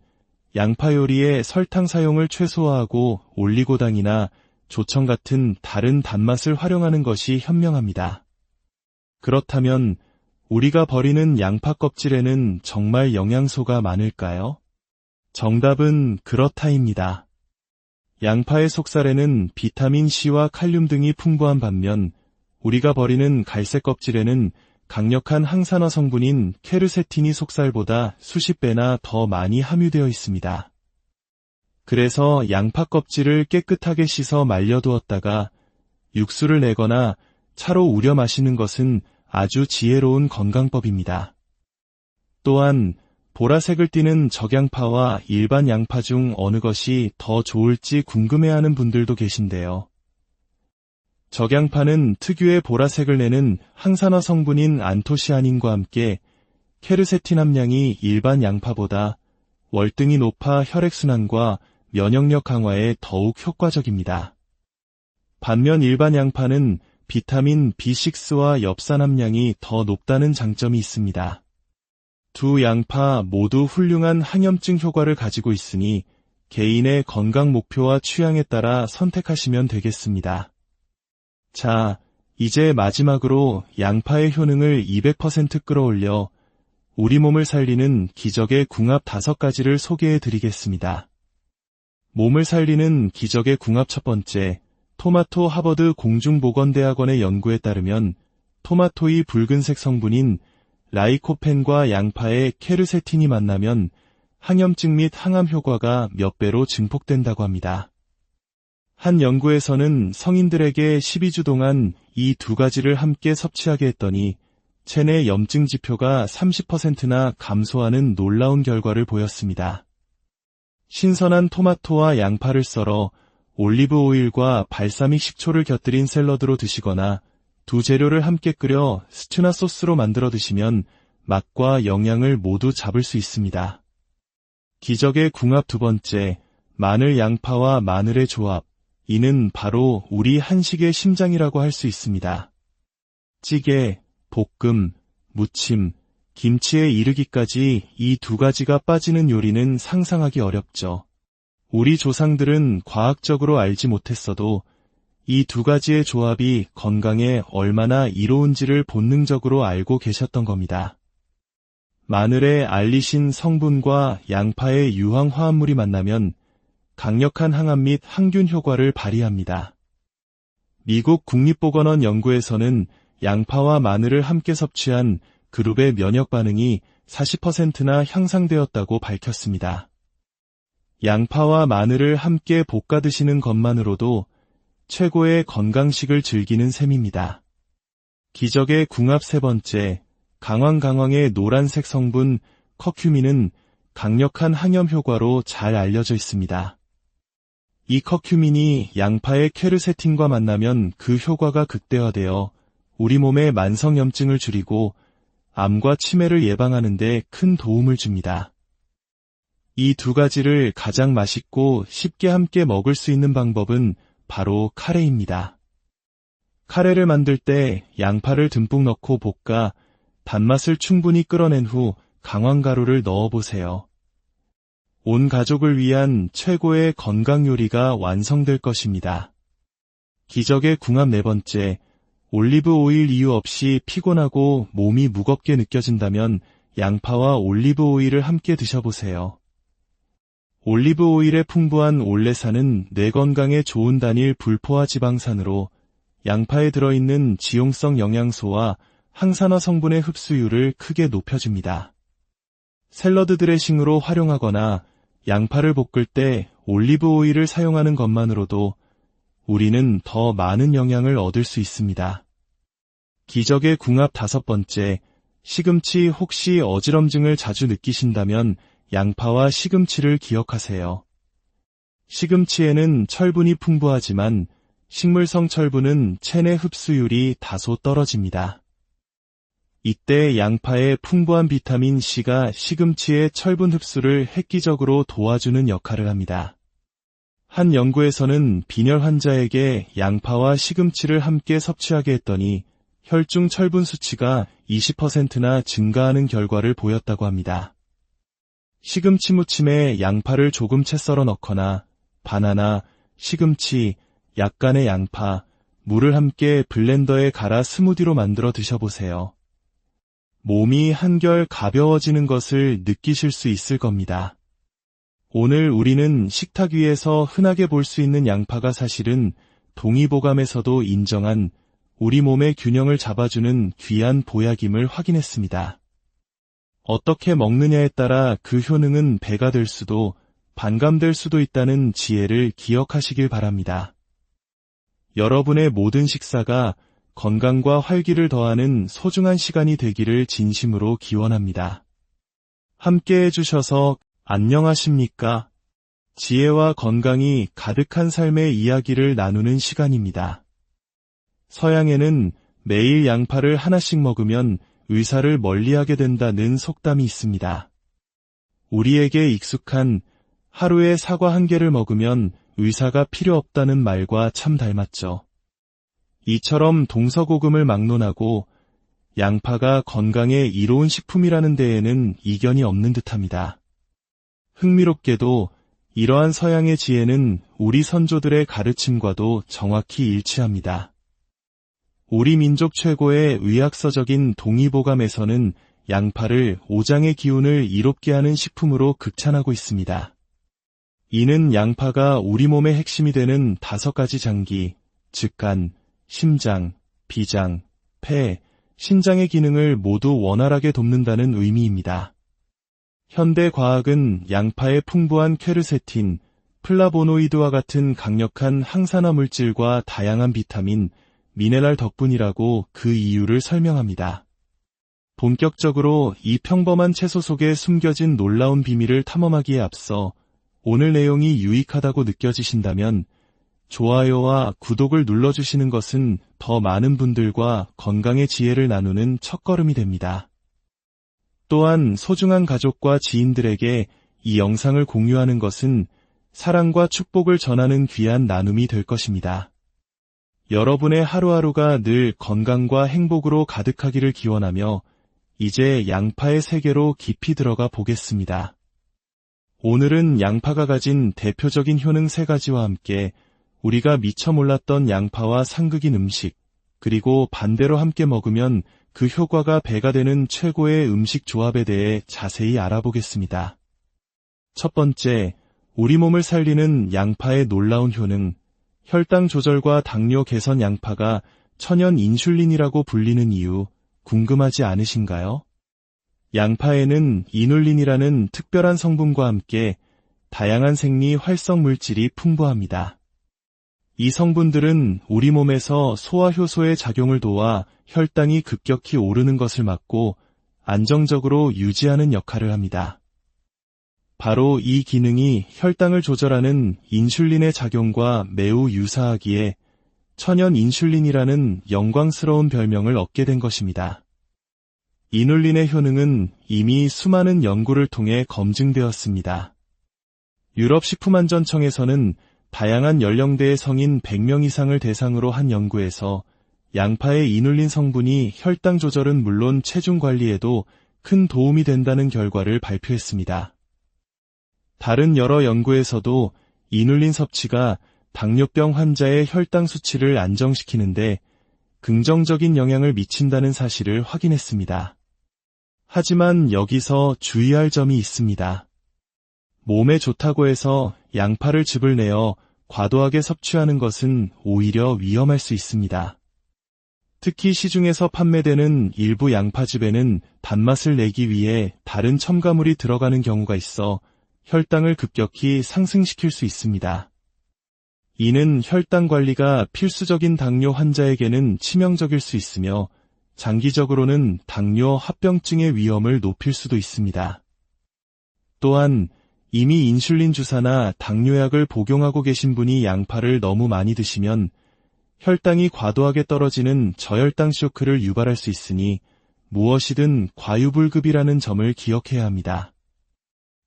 [SPEAKER 1] 양파 요리에 설탕 사용을 최소화하고 올리고당이나 조청 같은 다른 단맛을 활용하는 것이 현명합니다. 그렇다면 우리가 버리는 양파 껍질에는 정말 영양소가 많을까요? 정답은 그렇다입니다. 양파의 속살에는 비타민 C와 칼륨 등이 풍부한 반면 우리가 버리는 갈색 껍질에는 강력한 항산화 성분인 케르세틴이 속살보다 수십 배나 더 많이 함유되어 있습니다. 그래서 양파 껍질을 깨끗하게 씻어 말려두었다가 육수를 내거나 차로 우려 마시는 것은 아주 지혜로운 건강법입니다. 또한 보라색을 띠는 적양파와 일반 양파 중 어느 것이 더 좋을지 궁금해하는 분들도 계신데요. 적양파는 특유의 보라색을 내는 항산화 성분인 안토시아닌과 함께 케르세틴 함량이 일반 양파보다 월등히 높아 혈액순환과 면역력 강화에 더욱 효과적입니다. 반면 일반 양파는 비타민 B6와 엽산 함량이 더 높다는 장점이 있습니다. 두 양파 모두 훌륭한 항염증 효과를 가지고 있으니 개인의 건강 목표와 취향에 따라 선택하시면 되겠습니다. 자, 이제 마지막으로 양파의 효능을 200% 끌어올려 우리 몸을 살리는 기적의 궁합 5가지를 소개해 드리겠습니다. 몸을 살리는 기적의 궁합 첫 번째, 토마토 하버드 공중보건대학원의 연구에 따르면 토마토의 붉은색 성분인 라이코펜과 양파의 케르세틴이 만나면 항염증 및 항암 효과가 몇 배로 증폭된다고 합니다. 한 연구에서는 성인들에게 12주 동안 이 두 가지를 함께 섭취하게 했더니 체내 염증 지표가 30%나 감소하는 놀라운 결과를 보였습니다. 신선한 토마토와 양파를 썰어 올리브 오일과 발사믹 식초를 곁들인 샐러드로 드시거나 두 재료를 함께 끓여 스튜나 소스로 만들어 드시면 맛과 영양을 모두 잡을 수 있습니다. 기적의 궁합 두 번째, 마늘 양파와 마늘의 조합. 이는 바로 우리 한식의 심장이라고 할 수 있습니다. 찌개, 볶음, 무침, 김치에 이르기까지 이 두 가지가 빠지는 요리는 상상하기 어렵죠. 우리 조상들은 과학적으로 알지 못했어도 이 두 가지의 조합이 건강에 얼마나 이로운지를 본능적으로 알고 계셨던 겁니다. 마늘의 알리신 성분과 양파의 유황 화합물이 만나면 강력한 항암 및 항균 효과를 발휘합니다. 미국 국립보건원 연구에서는 양파와 마늘을 함께 섭취한 그룹의 면역 반응이 40%나 향상되었다고 밝혔습니다. 양파와 마늘을 함께 볶아 드시는 것만으로도 최고의 건강식을 즐기는 셈입니다. 기적의 궁합 세 번째, 강황의 노란색 성분 커큐민은 강력한 항염 효과로 잘 알려져 있습니다. 이 커큐민이 양파의 퀘르세틴과 만나면 그 효과가 극대화되어 우리 몸의 만성염증을 줄이고 암과 치매를 예방하는 데 큰 도움을 줍니다. 이 두 가지를 가장 맛있고 쉽게 함께 먹을 수 있는 방법은 바로 카레입니다. 카레를 만들 때 양파를 듬뿍 넣고 볶아 단맛을 충분히 끌어낸 후 강황가루를 넣어보세요. 온 가족을 위한 최고의 건강 요리가 완성될 것입니다. 기적의 궁합 네 번째, 올리브 오일 이유 없이 피곤하고 몸이 무겁게 느껴진다면 양파와 올리브 오일을 함께 드셔보세요. 올리브 오일의 풍부한 올레산은 뇌 건강에 좋은 단일 불포화 지방산으로 양파에 들어있는 지용성 영양소와 항산화 성분의 흡수율을 크게 높여줍니다. 샐러드 드레싱으로 활용하거나 양파를 볶을 때 올리브 오일을 사용하는 것만으로도 우리는 더 많은 영양을 얻을 수 있습니다. 기적의 궁합 다섯 번째, 시금치 혹시 어지럼증을 자주 느끼신다면 양파와 시금치를 기억하세요. 시금치에는 철분이 풍부하지만 식물성 철분은 체내 흡수율이 다소 떨어집니다. 이때 양파의 풍부한 비타민 C가 시금치의 철분 흡수를 획기적으로 도와주는 역할을 합니다. 한 연구에서는 빈혈 환자에게 양파와 시금치를 함께 섭취하게 했더니 혈중 철분 수치가 20%나 증가하는 결과를 보였다고 합니다. 시금치 무침에 양파를 조금 채 썰어 넣거나 바나나, 시금치, 약간의 양파, 물을 함께 블렌더에 갈아 스무디로 만들어 드셔보세요. 몸이 한결 가벼워지는 것을 느끼실 수 있을 겁니다. 오늘 우리는 식탁 위에서 흔하게 볼 수 있는 양파가 사실은 동의보감에서도 인정한 우리 몸의 균형을 잡아주는 귀한 보약임을 확인했습니다. 어떻게 먹느냐에 따라 그 효능은 배가 될 수도 반감될 수도 있다는 지혜를 기억하시길 바랍니다. 여러분의 모든 식사가 건강과 활기를 더하는 소중한 시간이 되기를 진심으로 기원합니다. 함께 해주셔서 안녕하십니까? 지혜와 건강이 가득한 삶의 이야기를 나누는 시간입니다. 서양에는 매일 양파를 하나씩 먹으면 의사를 멀리하게 된다는 속담이 있습니다. 우리에게 익숙한 하루에 사과 한 개를 먹으면 의사가 필요 없다는 말과 참 닮았죠. 이처럼 동서고금을 막론하고 양파가 건강에 이로운 식품이라는 데에는 이견이 없는 듯합니다. 흥미롭게도 이러한 서양의 지혜는 우리 선조들의 가르침과도 정확히 일치합니다. 우리 민족 최고의 의학서적인 동의보감에서는 양파를 오장의 기운을 이롭게 하는 식품으로 극찬하고 있습니다. 이는 양파가 우리 몸의 핵심이 되는 5가지 장기, 즉 간, 심장, 비장, 폐, 신장의 기능을 모두 원활하게 돕는다는 의미입니다. 현대 과학은 양파의 풍부한 퀘르세틴, 플라보노이드와 같은 강력한 항산화 물질과 다양한 비타민, 미네랄 덕분이라고 그 이유를 설명합니다. 본격적으로 이 평범한 채소 속에 숨겨진 놀라운 비밀을 탐험하기에 앞서 오늘 내용이 유익하다고 느껴지신다면 좋아요와 구독을 눌러주시는 것은 더 많은 분들과 건강의 지혜를 나누는 첫걸음이 됩니다. 또한 소중한 가족과 지인들에게 이 영상을 공유하는 것은 사랑과 축복을 전하는 귀한 나눔이 될 것입니다. 여러분의 하루하루가 늘 건강과 행복으로 가득하기를 기원하며 이제 양파의 세계로 깊이 들어가 보겠습니다. 오늘은 양파가 가진 대표적인 효능 3가지와 함께 우리가 미처 몰랐던 양파와 상극인 음식, 그리고 반대로 함께 먹으면 그 효과가 배가 되는 최고의 음식 조합에 대해 자세히 알아보겠습니다. 첫 번째, 우리 몸을 살리는 양파의 놀라운 효능, 혈당 조절과 당뇨 개선. 양파가 천연 인슐린이라고 불리는 이유 궁금하지 않으신가요? 양파에는 이눌린이라는 특별한 성분과 함께 다양한 생리 활성 물질이 풍부합니다. 이 성분들은 우리 몸에서 소화 효소의 작용을 도와 혈당이 급격히 오르는 것을 막고 안정적으로 유지하는 역할을 합니다. 바로 이 기능이 혈당을 조절하는 인슐린의 작용과 매우 유사하기에 천연 인슐린이라는 영광스러운 별명을 얻게 된 것입니다. 이눌린의 효능은 이미 수많은 연구를 통해 검증되었습니다. 유럽식품안전청에서는 다양한 연령대의 성인 100명 이상을 대상으로 한 연구에서 양파의 이눌린 성분이 혈당 조절은 물론 체중 관리에도 큰 도움이 된다는 결과를 발표했습니다. 다른 여러 연구에서도 이눌린 섭취가 당뇨병 환자의 혈당 수치를 안정시키는데 긍정적인 영향을 미친다는 사실을 확인했습니다. 하지만 여기서 주의할 점이 있습니다. 몸에 좋다고 해서 양파를 즙을 내어 과도하게 섭취하는 것은 오히려 위험할 수 있습니다. 특히 시중에서 판매되는 일부 양파즙에는 단맛을 내기 위해 다른 첨가물이 들어가는 경우가 있어 혈당을 급격히 상승시킬 수 있습니다. 이는 혈당 관리가 필수적인 당뇨 환자에게는 치명적일 수 있으며 장기적으로는 당뇨 합병증의 위험을 높일 수도 있습니다. 또한 이미 인슐린 주사나 당뇨약을 복용하고 계신 분이 양파를 너무 많이 드시면 혈당이 과도하게 떨어지는 저혈당 쇼크를 유발할 수 있으니 무엇이든 과유불급이라는 점을 기억해야 합니다.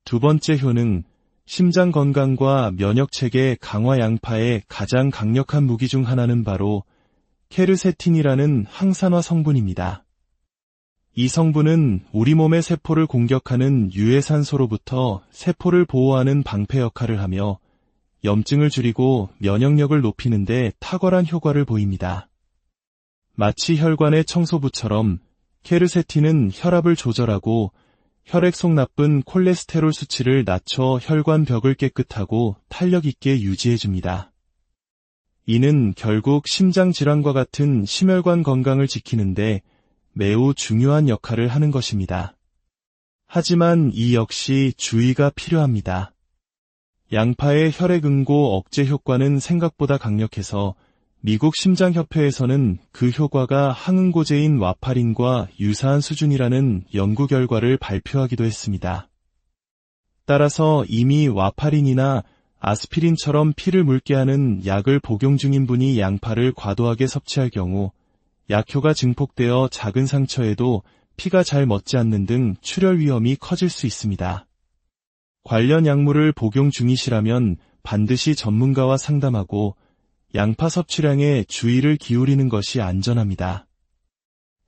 [SPEAKER 1] 두 번째 효능, 심장 건강과 면역체계 강화. 양파의 가장 강력한 무기 중 하나는 바로 케르세틴이라는 항산화 성분입니다. 이 성분은 우리 몸의 세포를 공격하는 유해산소로부터 세포를 보호하는 방패 역할을 하며 염증을 줄이고 면역력을 높이는 데 탁월한 효과를 보입니다. 마치 혈관의 청소부처럼 케르세틴은 혈압을 조절하고 혈액 속 나쁜 콜레스테롤 수치를 낮춰 혈관 벽을 깨끗하고 탄력 있게 유지해줍니다. 이는 결국 심장 질환과 같은 심혈관 건강을 지키는데 매우 중요한 역할을 하는 것입니다. 하지만 이 역시 주의가 필요합니다. 양파의 혈액응고 억제 효과는 생각보다 강력해서 미국 심장협회에서는 그 효과가 항응고제인 와파린과 유사한 수준이라는 연구 결과를 발표하기도 했습니다. 따라서 이미 와파린이나 아스피린처럼 피를 묽게 하는 약을 복용 중인 분이 양파를 과도하게 섭취할 경우 약효가 증폭되어 작은 상처에도 피가 잘 멎지 않는 등 출혈 위험이 커질 수 있습니다. 관련 약물을 복용 중이시라면 반드시 전문가와 상담하고 양파 섭취량에 주의를 기울이는 것이 안전합니다.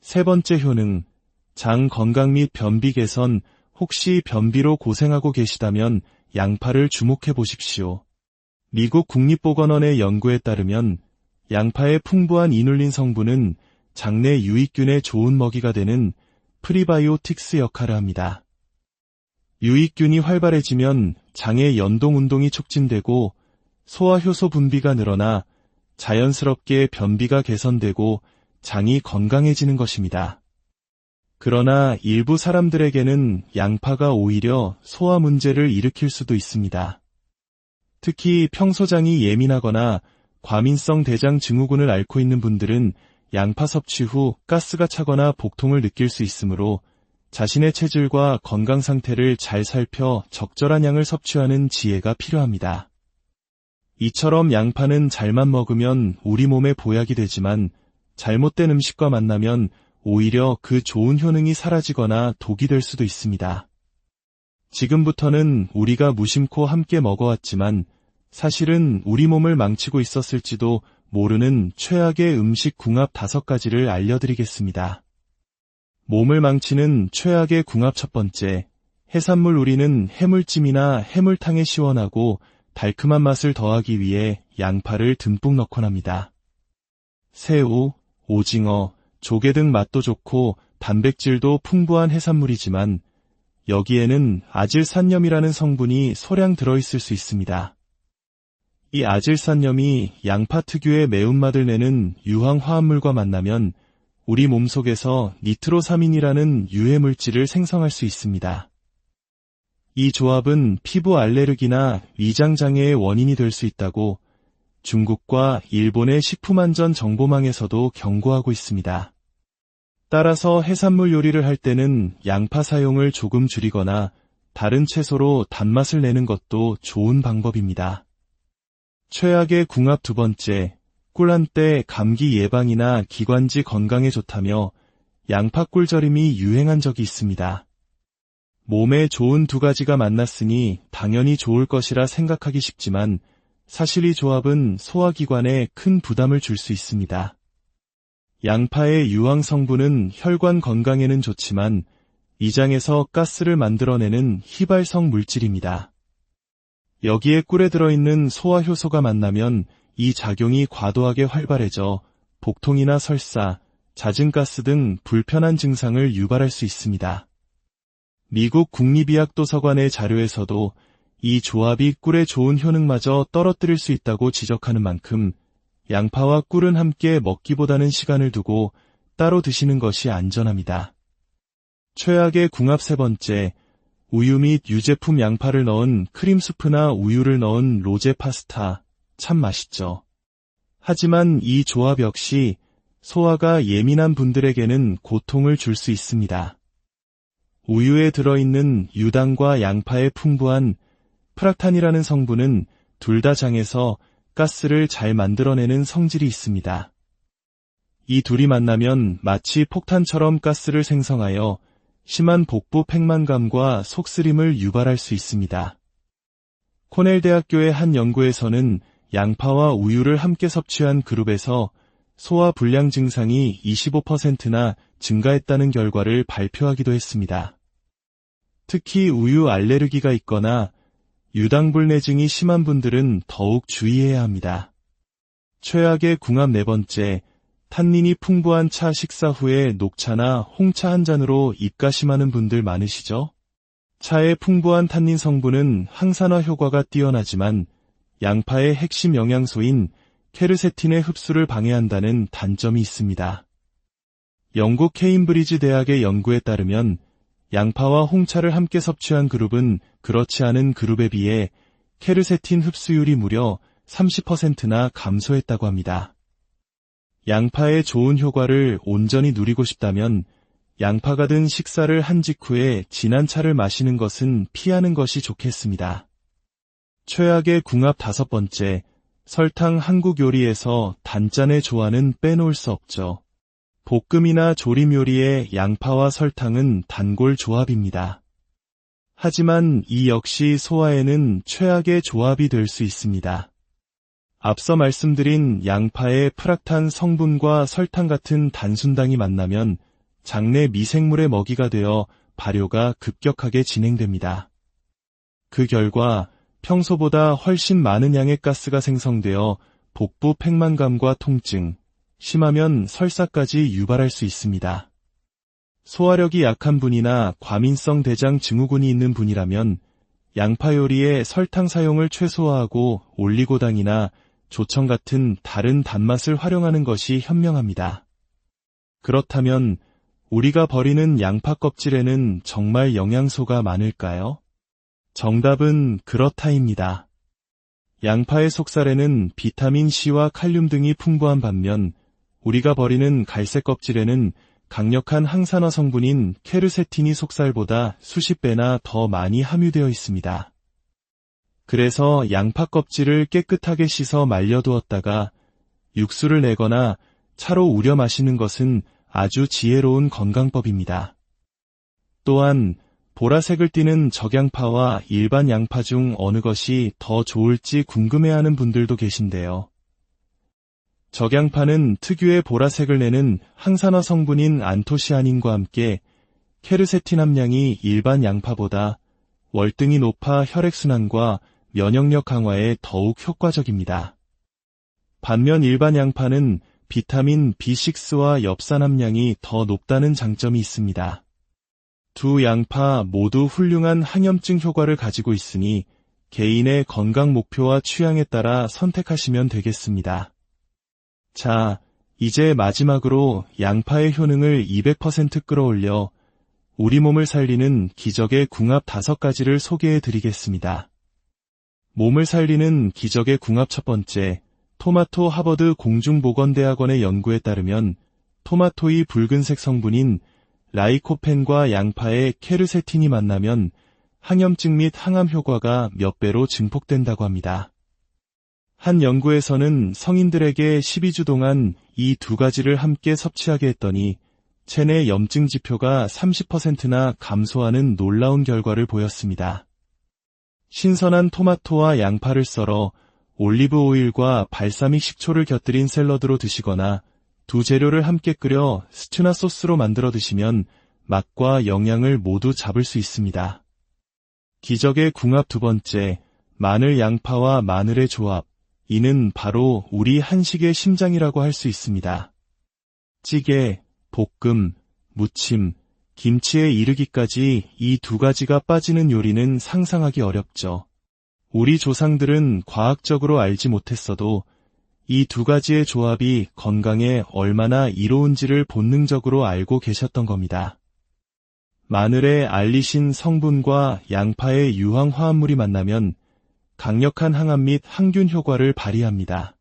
[SPEAKER 1] 세 번째 효능, 장 건강 및 변비 개선. 혹시 변비로 고생하고 계시다면 양파를 주목해 보십시오. 미국 국립보건원의 연구에 따르면 양파의 풍부한 이눌린 성분은 장내 유익균의 좋은 먹이가 되는 프리바이오틱스 역할을 합니다. 유익균이 활발해지면 장의 연동 운동이 촉진되고 소화효소 분비가 늘어나 자연스럽게 변비가 개선되고 장이 건강해지는 것입니다. 그러나 일부 사람들에게는 양파가 오히려 소화 문제를 일으킬 수도 있습니다. 특히 평소 장이 예민하거나 과민성 대장 증후군을 앓고 있는 분들은 양파 섭취 후 가스가 차거나 복통을 느낄 수 있으므로 자신의 체질과 건강 상태를 잘 살펴 적절한 양을 섭취하는 지혜가 필요합니다. 이처럼 양파는 잘만 먹으면 우리 몸에 보약이 되지만 잘못된 음식과 만나면 오히려 그 좋은 효능이 사라지거나 독이 될 수도 있습니다. 지금부터는 우리가 무심코 함께 먹어왔지만 사실은 우리 몸을 망치고 있었을지도 모르는 최악의 음식 궁합 5가지를 알려드리겠습니다. 몸을 망치는 최악의 궁합. 첫 번째, 해산물. 우리는 해물찜이나 해물탕에 시원하고 달큼한 맛을 더하기 위해 양파를 듬뿍 넣곤 합니다. 새우, 오징어, 조개 등 맛도 좋고 단백질도 풍부한 해산물이지만 여기에는 아질산염이라는 성분이 소량 들어있을 수 있습니다. 이 아질산염이 양파 특유의 매운맛을 내는 유황 화합물과 만나면 우리 몸속에서 니트로사민이라는 유해물질을 생성할 수 있습니다. 이 조합은 피부 알레르기나 위장장애의 원인이 될 수 있다고 중국과 일본의 식품안전정보망에서도 경고하고 있습니다. 따라서 해산물 요리를 할 때는 양파 사용을 조금 줄이거나 다른 채소로 단맛을 내는 것도 좋은 방법입니다. 최악의 궁합 두 번째, 꿀 한때 감기 예방이나 기관지 건강에 좋다며 양파 꿀절임이 유행한 적이 있습니다. 몸에 좋은 두 가지가 만났으니 당연히 좋을 것이라 생각하기 쉽지만 사실 이 조합은 소화기관에 큰 부담을 줄 수 있습니다. 양파의 유황 성분은 혈관 건강에는 좋지만 위장에서 가스를 만들어내는 휘발성 물질입니다. 여기에 꿀에 들어있는 소화효소가 만나면 이 작용이 과도하게 활발해져 복통이나 설사, 잦은 가스 등 불편한 증상을 유발할 수 있습니다. 미국 국립의학도서관의 자료에서도 이 조합이 꿀의 좋은 효능마저 떨어뜨릴 수 있다고 지적하는 만큼 양파와 꿀은 함께 먹기보다는 시간을 두고 따로 드시는 것이 안전합니다. 최악의 궁합 세 번째, 우유 및 유제품 양파를 넣은 크림수프나 우유를 넣은 로제 파스타, 참 맛있죠. 하지만 이 조합 역시 소화가 예민한 분들에게는 고통을 줄 수 있습니다. 우유에 들어있는 유당과 양파의 풍부한 프락탄이라는 성분은 둘 다 장에서 가스를 잘 만들어내는 성질이 있습니다. 이 둘이 만나면 마치 폭탄처럼 가스를 생성하여 심한 복부 팽만감과 속쓰림을 유발할 수 있습니다. 코넬 대학교의 한 연구에서는 양파와 우유를 함께 섭취한 그룹에서 소화 불량 증상이 25%나 증가했다는 결과를 발표하기도 했습니다. 특히 우유 알레르기가 있거나 유당불내증이 심한 분들은 더욱 주의해야 합니다. 최악의 궁합 네 번째, 탄닌이 풍부한 차 식사 후에 녹차나 홍차 한 잔으로 입가심하는 분들 많으시죠? 차의 풍부한 탄닌 성분은 항산화 효과가 뛰어나지만 양파의 핵심 영양소인 케르세틴의 흡수를 방해한다는 단점이 있습니다. 영국 케임브리지 대학의 연구에 따르면 양파와 홍차를 함께 섭취한 그룹은 그렇지 않은 그룹에 비해 케르세틴 흡수율이 무려 30%나 감소했다고 합니다. 양파의 좋은 효과를 온전히 누리고 싶다면 양파가 든 식사를 한 직후에 진한 차를 마시는 것은 피하는 것이 좋겠습니다. 최악의 궁합 다섯 번째, 설탕 한국 요리에서 단짠의 조화는 빼놓을 수 없죠. 볶음이나 조림 요리의 양파와 설탕은 단골 조합입니다. 하지만 이 역시 소화에는 최악의 조합이 될 수 있습니다. 앞서 말씀드린 양파의 프락탄 성분과 설탕 같은 단순당이 만나면 장내 미생물의 먹이가 되어 발효가 급격하게 진행됩니다. 그 결과 평소보다 훨씬 많은 양의 가스가 생성되어 복부 팽만감과 통증, 심하면 설사까지 유발할 수 있습니다. 소화력이 약한 분이나 과민성 대장 증후군이 있는 분이라면 양파 요리에 설탕 사용을 최소화하고 올리고당이나 조청 같은 다른 단맛을 활용하는 것이 현명합니다. 그렇다면 우리가 버리는 양파 껍질에는 정말 영양소가 많을까요? 정답은 그렇다입니다. 양파의 속살에는 비타민 C와 칼륨 등이 풍부한 반면 우리가 버리는 갈색 껍질에는 강력한 항산화 성분인 케르세틴이 속살보다 수십 배나 더 많이 함유되어 있습니다. 그래서 양파 껍질을 깨끗하게 씻어 말려두었다가 육수를 내거나 차로 우려 마시는 것은 아주 지혜로운 건강법입니다. 또한 보라색을 띠는 적양파와 일반 양파 중 어느 것이 더 좋을지 궁금해하는 분들도 계신데요. 적양파는 특유의 보라색을 내는 항산화 성분인 안토시아닌과 함께 케르세틴 함량이 일반 양파보다 월등히 높아 혈액순환과 면역력 강화에 더욱 효과적입니다. 반면 일반 양파는 비타민 B6와 엽산 함량이 더 높다는 장점이 있습니다. 두 양파 모두 훌륭한 항염증 효과를 가지고 있으니 개인의 건강 목표와 취향에 따라 선택하시면 되겠습니다. 자, 이제 마지막으로 양파의 효능을 200% 끌어올려 우리 몸을 살리는 기적의 궁합 5가지를 소개해 드리겠습니다. 몸을 살리는 기적의 궁합 첫 번째, 토마토 하버드 공중보건대학원의 연구에 따르면 토마토의 붉은색 성분인 라이코펜과 양파의 케르세틴이 만나면 항염증 및 항암 효과가 몇 배로 증폭된다고 합니다. 한 연구에서는 성인들에게 12주 동안 이 두 가지를 함께 섭취하게 했더니 체내 염증 지표가 30%나 감소하는 놀라운 결과를 보였습니다. 신선한 토마토와 양파를 썰어 올리브 오일과 발사믹 식초를 곁들인 샐러드로 드시거나 두 재료를 함께 끓여 스튜나 소스로 만들어 드시면 맛과 영양을 모두 잡을 수 있습니다. 기적의 궁합 두 번째, 마늘 양파와 마늘의 조합. 이는 바로 우리 한식의 심장이라고 할 수 있습니다. 찌개, 볶음, 무침, 김치에 이르기까지 이 두 가지가 빠지는 요리는 상상하기 어렵죠. 우리 조상들은 과학적으로 알지 못했어도 이 두 가지의 조합이 건강에 얼마나 이로운지를 본능적으로 알고 계셨던 겁니다. 마늘의 알리신 성분과 양파의 유황 화합물이 만나면 강력한 항암 및 항균 효과를 발휘합니다.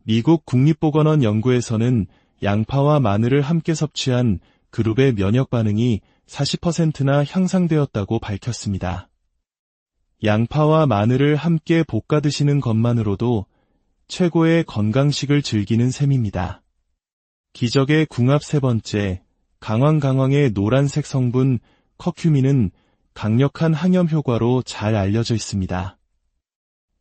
[SPEAKER 1] 미국 국립보건원 연구에서는 양파와 마늘을 함께 섭취한 그룹의 면역 반응이 40%나 향상되었다고 밝혔습니다. 양파와 마늘을 함께 볶아 드시는 것만으로도 최고의 건강식을 즐기는 셈입니다. 기적의 궁합 세 번째, 강황의 노란색 성분 커큐민은 강력한 항염 효과로 잘 알려져 있습니다.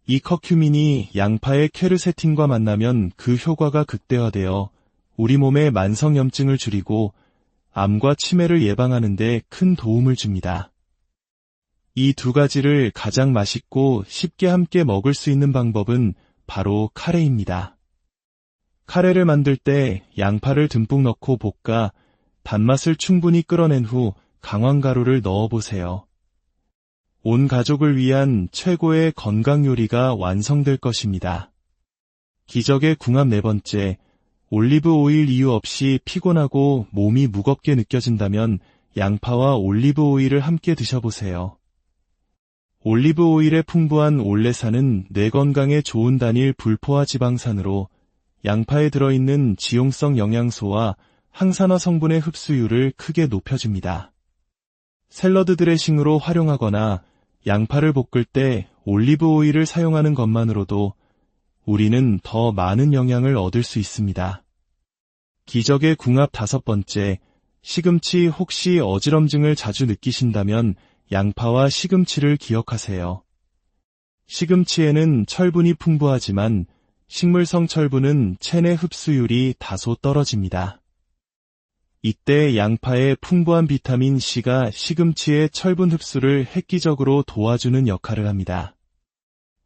[SPEAKER 1] 이 커큐민이 양파의 케르세틴과 만나면 그 효과가 극대화되어 우리 몸의 만성염증을 줄이고 암과 치매를 예방하는 데 큰 도움을 줍니다. 이 두 가지를 가장 맛있고 쉽게 함께 먹을 수 있는 방법은 바로 카레입니다. 카레를 만들 때 양파를 듬뿍 넣고 볶아 단맛을 충분히 끌어낸 후 강황가루를 넣어보세요. 온 가족을 위한 최고의 건강 요리가 완성될 것입니다. 기적의 궁합 네 번째, 올리브 오일 이유 없이 피곤하고 몸이 무겁게 느껴진다면 양파와 올리브 오일을 함께 드셔보세요. 올리브 오일의 풍부한 올레산은 뇌 건강에 좋은 단일 불포화 지방산으로 양파에 들어있는 지용성 영양소와 항산화 성분의 흡수율을 크게 높여줍니다. 샐러드 드레싱으로 활용하거나 양파를 볶을 때 올리브 오일을 사용하는 것만으로도 우리는 더 많은 영양을 얻을 수 있습니다. 기적의 궁합 다섯 번째, 시금치. 혹시 어지럼증을 자주 느끼신다면 양파와 시금치를 기억하세요. 시금치에는 철분이 풍부하지만 식물성 철분은 체내 흡수율이 다소 떨어집니다. 이때 양파의 풍부한 비타민 C가 시금치의 철분 흡수를 획기적으로 도와주는 역할을 합니다.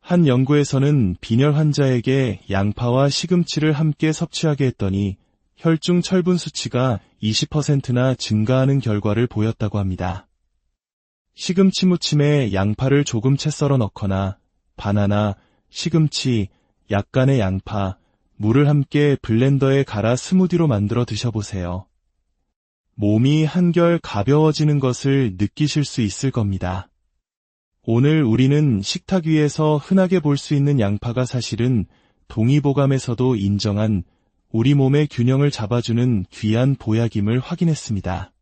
[SPEAKER 1] 한 연구에서는 빈혈 환자에게 양파와 시금치를 함께 섭취하게 했더니 혈중 철분 수치가 20%나 증가하는 결과를 보였다고 합니다. 시금치 무침에 양파를 조금 채 썰어 넣거나 바나나, 시금치, 약간의 양파, 물을 함께 블렌더에 갈아 스무디로 만들어 드셔보세요. 몸이 한결 가벼워지는 것을 느끼실 수 있을 겁니다. 오늘 우리는 식탁 위에서 흔하게 볼 수 있는 양파가 사실은 동의보감에서도 인정한 우리 몸의 균형을 잡아주는 귀한 보약임을 확인했습니다.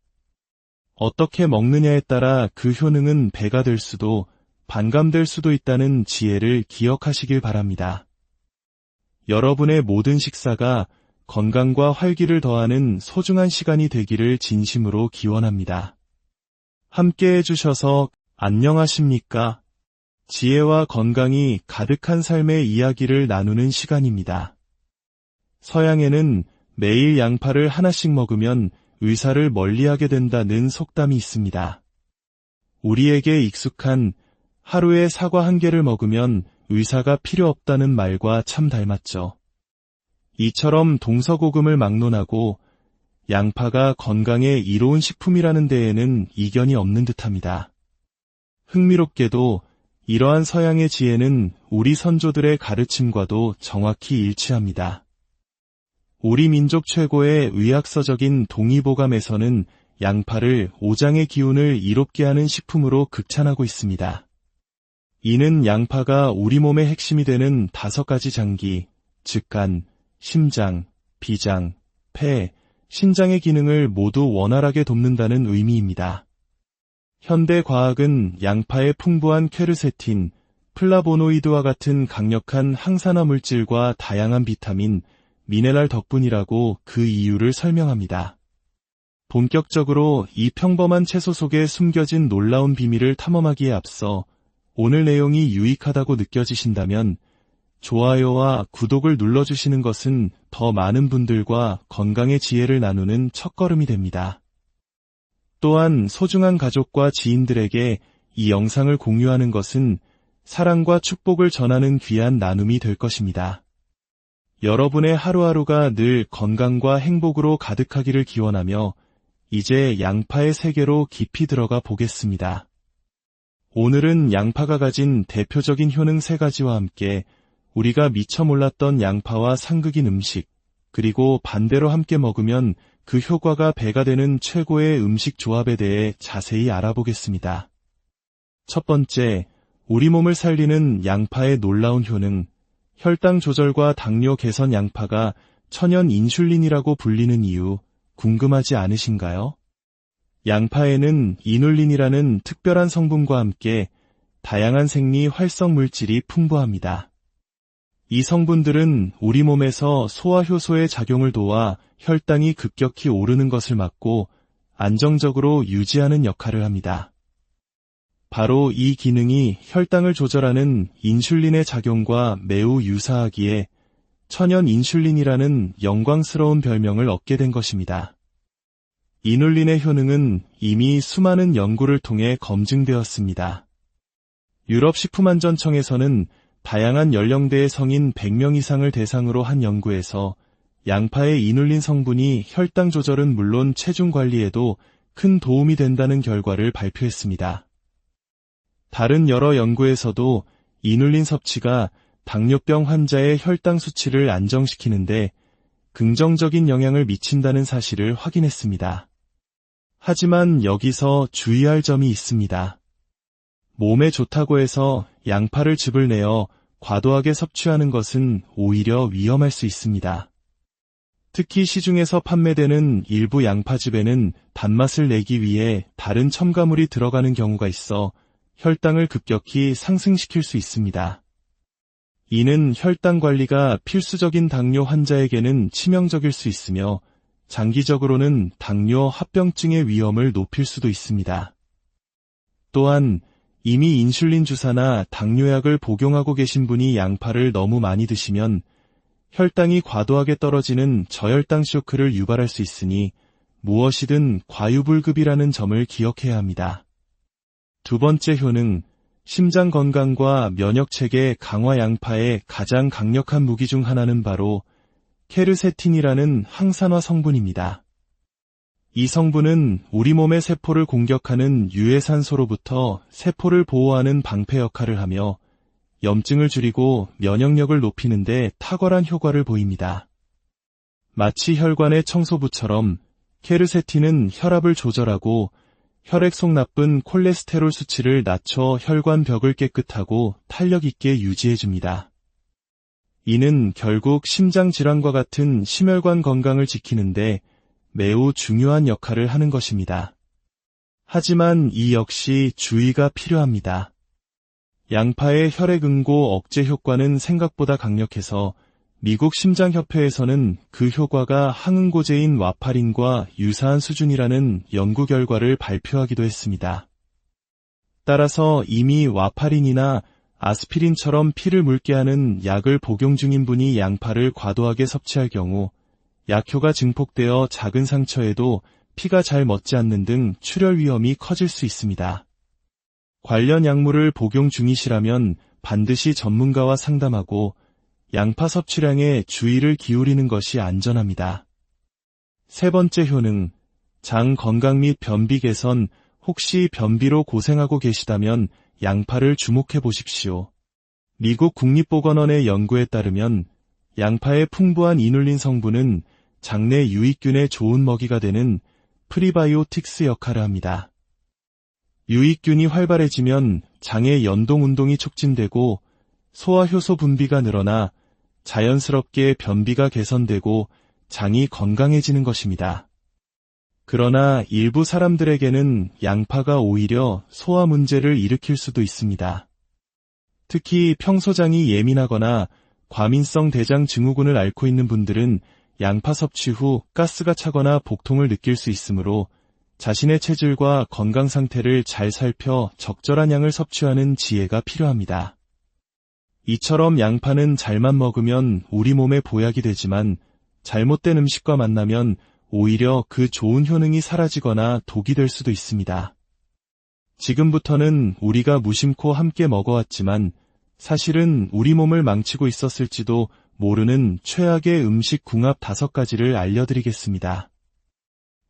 [SPEAKER 1] 어떻게 먹느냐에 따라 그 효능은 배가 될 수도 반감될 수도 있다는 지혜를 기억하시길 바랍니다. 여러분의 모든 식사가 건강과 활기를 더하는 소중한 시간이 되기를 진심으로 기원합니다. 함께 해주셔서 안녕하십니까? 지혜와 건강이 가득한 삶의 이야기를 나누는 시간입니다. 서양에는 매일 양파를 하나씩 먹으면 의사를 멀리하게 된다는 속담이 있습니다. 우리에게 익숙한 하루에 사과 한 개를 먹으면 의사가 필요 없다는 말과 참 닮았죠. 이처럼 동서고금을 막론하고 양파가 건강에 이로운 식품이라는 데에는 이견이 없는 듯합니다. 흥미롭게도 이러한 서양의 지혜는 우리 선조들의 가르침과도 정확히 일치합니다. 우리 민족 최고의 의학서적인 동의보감에서는 양파를 오장의 기운을 이롭게 하는 식품으로 극찬하고 있습니다. 이는 양파가 우리 몸의 핵심이 되는 5가지 장기, 즉 간, 심장, 비장, 폐, 신장의 기능을 모두 원활하게 돕는다는 의미입니다. 현대 과학은 양파의 풍부한 퀘르세틴, 플라보노이드와 같은 강력한 항산화 물질과 다양한 비타민, 미네랄 덕분이라고 그 이유를 설명합니다. 본격적으로 이 평범한 채소 속에 숨겨진 놀라운 비밀을 탐험하기에 앞서 오늘 내용이 유익하다고 느껴지신다면 좋아요와 구독을 눌러주시는 것은 더 많은 분들과 건강의 지혜를 나누는 첫걸음이 됩니다. 또한 소중한 가족과 지인들에게 이 영상을 공유하는 것은 사랑과 축복을 전하는 귀한 나눔이 될 것입니다. 여러분의 하루하루가 늘 건강과 행복으로 가득하기를 기원하며 이제 양파의 세계로 깊이 들어가 보겠습니다. 오늘은 양파가 가진 대표적인 효능 3가지와 함께 우리가 미처 몰랐던 양파와 상극인 음식, 그리고 반대로 함께 먹으면 그 효과가 배가 되는 최고의 음식 조합에 대해 자세히 알아보겠습니다. 첫 번째, 우리 몸을 살리는 양파의 놀라운 효능, 혈당 조절과 당뇨 개선. 양파가 천연 인슐린이라고 불리는 이유 궁금하지 않으신가요? 양파에는 이눌린이라는 특별한 성분과 함께 다양한 생리 활성 물질이 풍부합니다. 이 성분들은 우리 몸에서 소화효소의 작용을 도와 혈당이 급격히 오르는 것을 막고 안정적으로 유지하는 역할을 합니다. 바로 이 기능이 혈당을 조절하는 인슐린의 작용과 매우 유사하기에 천연 인슐린이라는 영광스러운 별명을 얻게 된 것입니다. 이눌린의 효능은 이미 수많은 연구를 통해 검증되었습니다. 유럽식품안전청에서는 다양한 연령대의 성인 100명 이상을 대상으로 한 연구에서 양파의 이눌린 성분이 혈당 조절은 물론 체중 관리에도 큰 도움이 된다는 결과를 발표했습니다. 다른 여러 연구에서도 이눌린 섭취가 당뇨병 환자의 혈당 수치를 안정시키는데 긍정적인 영향을 미친다는 사실을 확인했습니다. 하지만 여기서 주의할 점이 있습니다. 몸에 좋다고 해서 양파를 즙을 내어 과도하게 섭취하는 것은 오히려 위험할 수 있습니다. 특히 시중에서 판매되는 일부 양파즙에는 단맛을 내기 위해 다른 첨가물이 들어가는 경우가 있어 혈당을 급격히 상승시킬 수 있습니다. 이는 혈당 관리가 필수적인 당뇨 환자에게는 치명적일 수 있으며 장기적으로는 당뇨 합병증의 위험을 높일 수도 있습니다. 또한 이미 인슐린 주사나 당뇨약을 복용하고 계신 분이 양파를 너무 많이 드시면 혈당이 과도하게 떨어지는 저혈당 쇼크를 유발할 수 있으니 무엇이든 과유불급이라는 점을 기억해야 합니다. 두 번째 효능, 심장 건강과 면역체계 강화. 양파의 가장 강력한 무기 중 하나는 바로 케르세틴이라는 항산화 성분입니다. 이 성분은 우리 몸의 세포를 공격하는 유해산소로부터 세포를 보호하는 방패 역할을 하며 염증을 줄이고 면역력을 높이는 데 탁월한 효과를 보입니다. 마치 혈관의 청소부처럼 케르세틴은 혈압을 조절하고 혈액 속 나쁜 콜레스테롤 수치를 낮춰 혈관 벽을 깨끗하고 탄력 있게 유지해줍니다. 이는 결국 심장 질환과 같은 심혈관 건강을 지키는데 매우 중요한 역할을 하는 것입니다. 하지만 이 역시 주의가 필요합니다. 양파의 혈액 응고 억제 효과는 생각보다 강력해서 미국 심장협회에서는 그 효과가 항응고제인 와파린과 유사한 수준이라는 연구 결과를 발표하기도 했습니다. 따라서 이미 와파린이나 아스피린처럼 피를 묽게 하는 약을 복용 중인 분이 양파를 과도하게 섭취할 경우 약효가 증폭되어 작은 상처에도 피가 잘 멎지 않는 등 출혈 위험이 커질 수 있습니다. 관련 약물을 복용 중이시라면 반드시 전문가와 상담하고 양파 섭취량에 주의를 기울이는 것이 안전합니다. 세 번째 효능, 장 건강 및 변비 개선. 혹시 변비로 고생하고 계시다면 양파를 주목해 보십시오. 미국 국립보건원의 연구에 따르면 양파의 풍부한 이눌린 성분은 장내 유익균의 좋은 먹이가 되는 프리바이오틱스 역할을 합니다. 유익균이 활발해지면 장의 연동 운동이 촉진되고 소화 효소 분비가 늘어나 자연스럽게 변비가 개선되고 장이 건강해지는 것입니다. 그러나 일부 사람들에게는 양파가 오히려 소화 문제를 일으킬 수도 있습니다. 특히 평소 장이 예민하거나 과민성 대장 증후군을 앓고 있는 분들은 양파 섭취 후 가스가 차거나 복통을 느낄 수 있으므로 자신의 체질과 건강 상태를 잘 살펴 적절한 양을 섭취하는 지혜가 필요합니다. 이처럼 양파는 잘만 먹으면 우리 몸에 보약이 되지만 잘못된 음식과 만나면 오히려 그 좋은 효능이 사라지거나 독이 될 수도 있습니다. 지금부터는 우리가 무심코 함께 먹어왔지만 사실은 우리 몸을 망치고 있었을지도 모르는 최악의 음식 궁합 5가지를 알려드리겠습니다.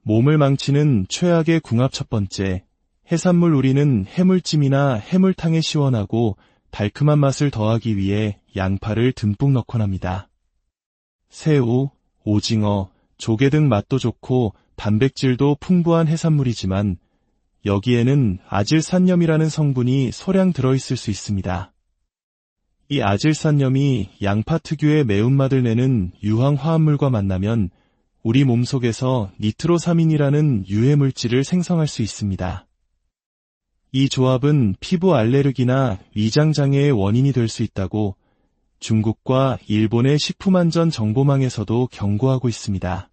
[SPEAKER 1] 몸을 망치는 최악의 궁합 첫 번째, 해산물 우리는 해물찜이나 해물탕에 시원하고 달콤한 맛을 더하기 위해 양파를 듬뿍 넣곤 합니다. 새우, 오징어, 조개 등 맛도 좋고 단백질도 풍부한 해산물이지만 여기에는 아질산염이라는 성분이 소량 들어있을 수 있습니다. 이 아질산염이 양파 특유의 매운맛을 내는 유황 화합물과 만나면 우리 몸속에서 니트로사민이라는 유해물질을 생성할 수 있습니다. 이 조합은 피부 알레르기나 위장장애의 원인이 될 수 있다고 중국과 일본의 식품안전정보망에서도 경고하고 있습니다.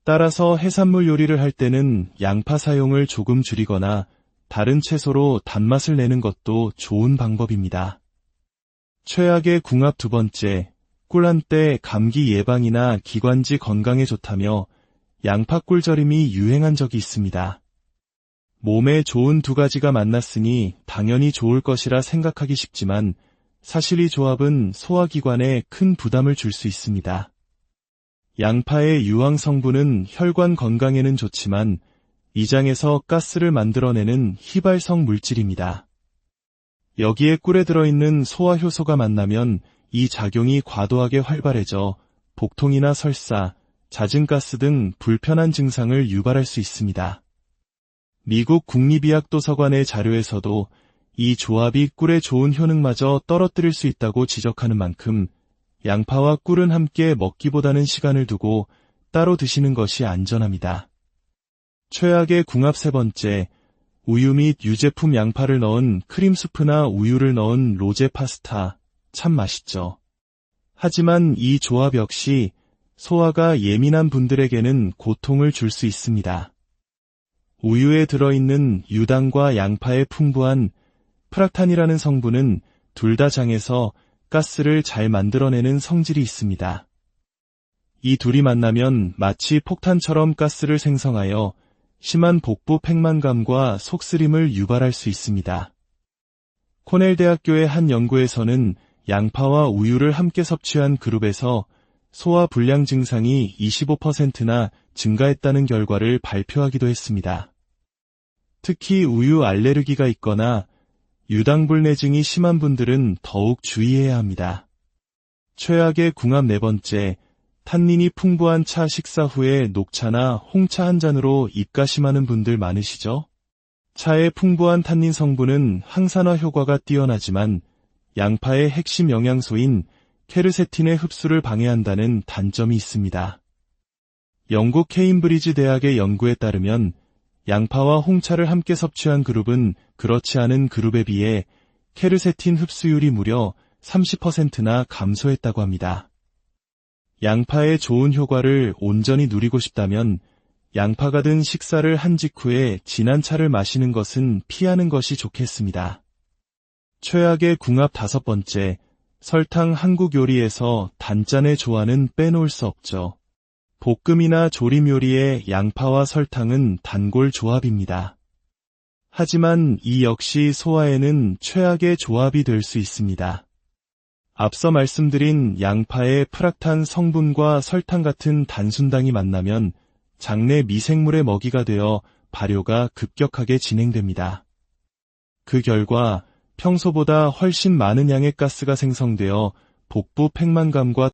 [SPEAKER 1] 따라서 해산물 요리를 할 때는 양파 사용을 조금 줄이거나 다른 채소로 단맛을 내는 것도 좋은 방법입니다. 최악의 궁합 두 번째, 꿀 한때 감기 예방이나 기관지 건강에 좋다며 양파 꿀절임이 유행한 적이 있습니다. 몸에 좋은 2가지가 만났으니 당연히 좋을 것이라 생각하기 쉽지만 사실 이 조합은 소화기관에 큰 부담을 줄 수 있습니다. 양파의 유황 성분은 혈관 건강에는 좋지만 위장에서 가스를 만들어내는 휘발성 물질입니다. 여기에 꿀에 들어있는 소화효소가 만나면 이 작용이 과도하게 활발해져 복통이나 설사, 잦은 가스 등 불편한 증상을 유발할 수 있습니다. 미국 국립의학도서관의 자료에서도 이 조합이 꿀의 좋은 효능마저 떨어뜨릴 수 있다고 지적하는 만큼 양파와 꿀은 함께 먹기보다는 시간을 두고 따로 드시는 것이 안전합니다. 최악의 궁합 세 번째, 우유 및 유제품 양파를 넣은 크림 수프나 우유를 넣은 로제 파스타, 참 맛있죠. 하지만 이 조합 역시 소화가 예민한 분들에게는 고통을 줄 수 있습니다. 우유에 들어있는 유당과 양파의 풍부한 프락탄이라는 성분은 둘 다 장에서 가스를 잘 만들어내는 성질이 있습니다. 이 둘이 만나면 마치 폭탄처럼 가스를 생성하여 심한 복부 팽만감과 속쓰림을 유발할 수 있습니다. 코넬 대학교의 한 연구에서는 양파와 우유를 함께 섭취한 그룹에서 소화 불량 증상이 25%나 증가했다는 결과를 발표하기도 했습니다. 특히 우유 알레르기가 있거나 유당불내증이 심한 분들은 더욱 주의해야 합니다. 최악의 궁합 네 번째, 탄닌이 풍부한 차 식사 후에 녹차나 홍차 한 잔으로 입가심하는 분들 많으시죠? 차의 풍부한 탄닌 성분은 항산화 효과가 뛰어나지만 양파의 핵심 영양소인 케르세틴의 흡수를 방해한다는 단점이 있습니다. 영국 케임브리지 대학의 연구에 따르면 양파와 홍차를 함께 섭취한 그룹은 그렇지 않은 그룹에 비해 케르세틴 흡수율이 무려 30%나 감소했다고 합니다. 양파의 좋은 효과를 온전히 누리고 싶다면 양파가 든 식사를 한 직후에 진한 차를 마시는 것은 피하는 것이 좋겠습니다. 최악의 궁합 5번째, 설탕. 한국 요리에서 단짠의 조화는 빼놓을 수 없죠. 볶음이나 조림 요리에 양파와 설탕은 단골 조합입니다. 하지만 이 역시 소화에는 최악의 조합이 될 수 있습니다. 앞서 말씀드린 양파의 프락탄 성분과 설탕 같은 단순당이 만나면 장내 미생물의 먹이가 되어 발효가 급격하게 진행됩니다. 그 결과 평소보다 훨씬 많은 양의 가스가 생성되어 복부 팽만감과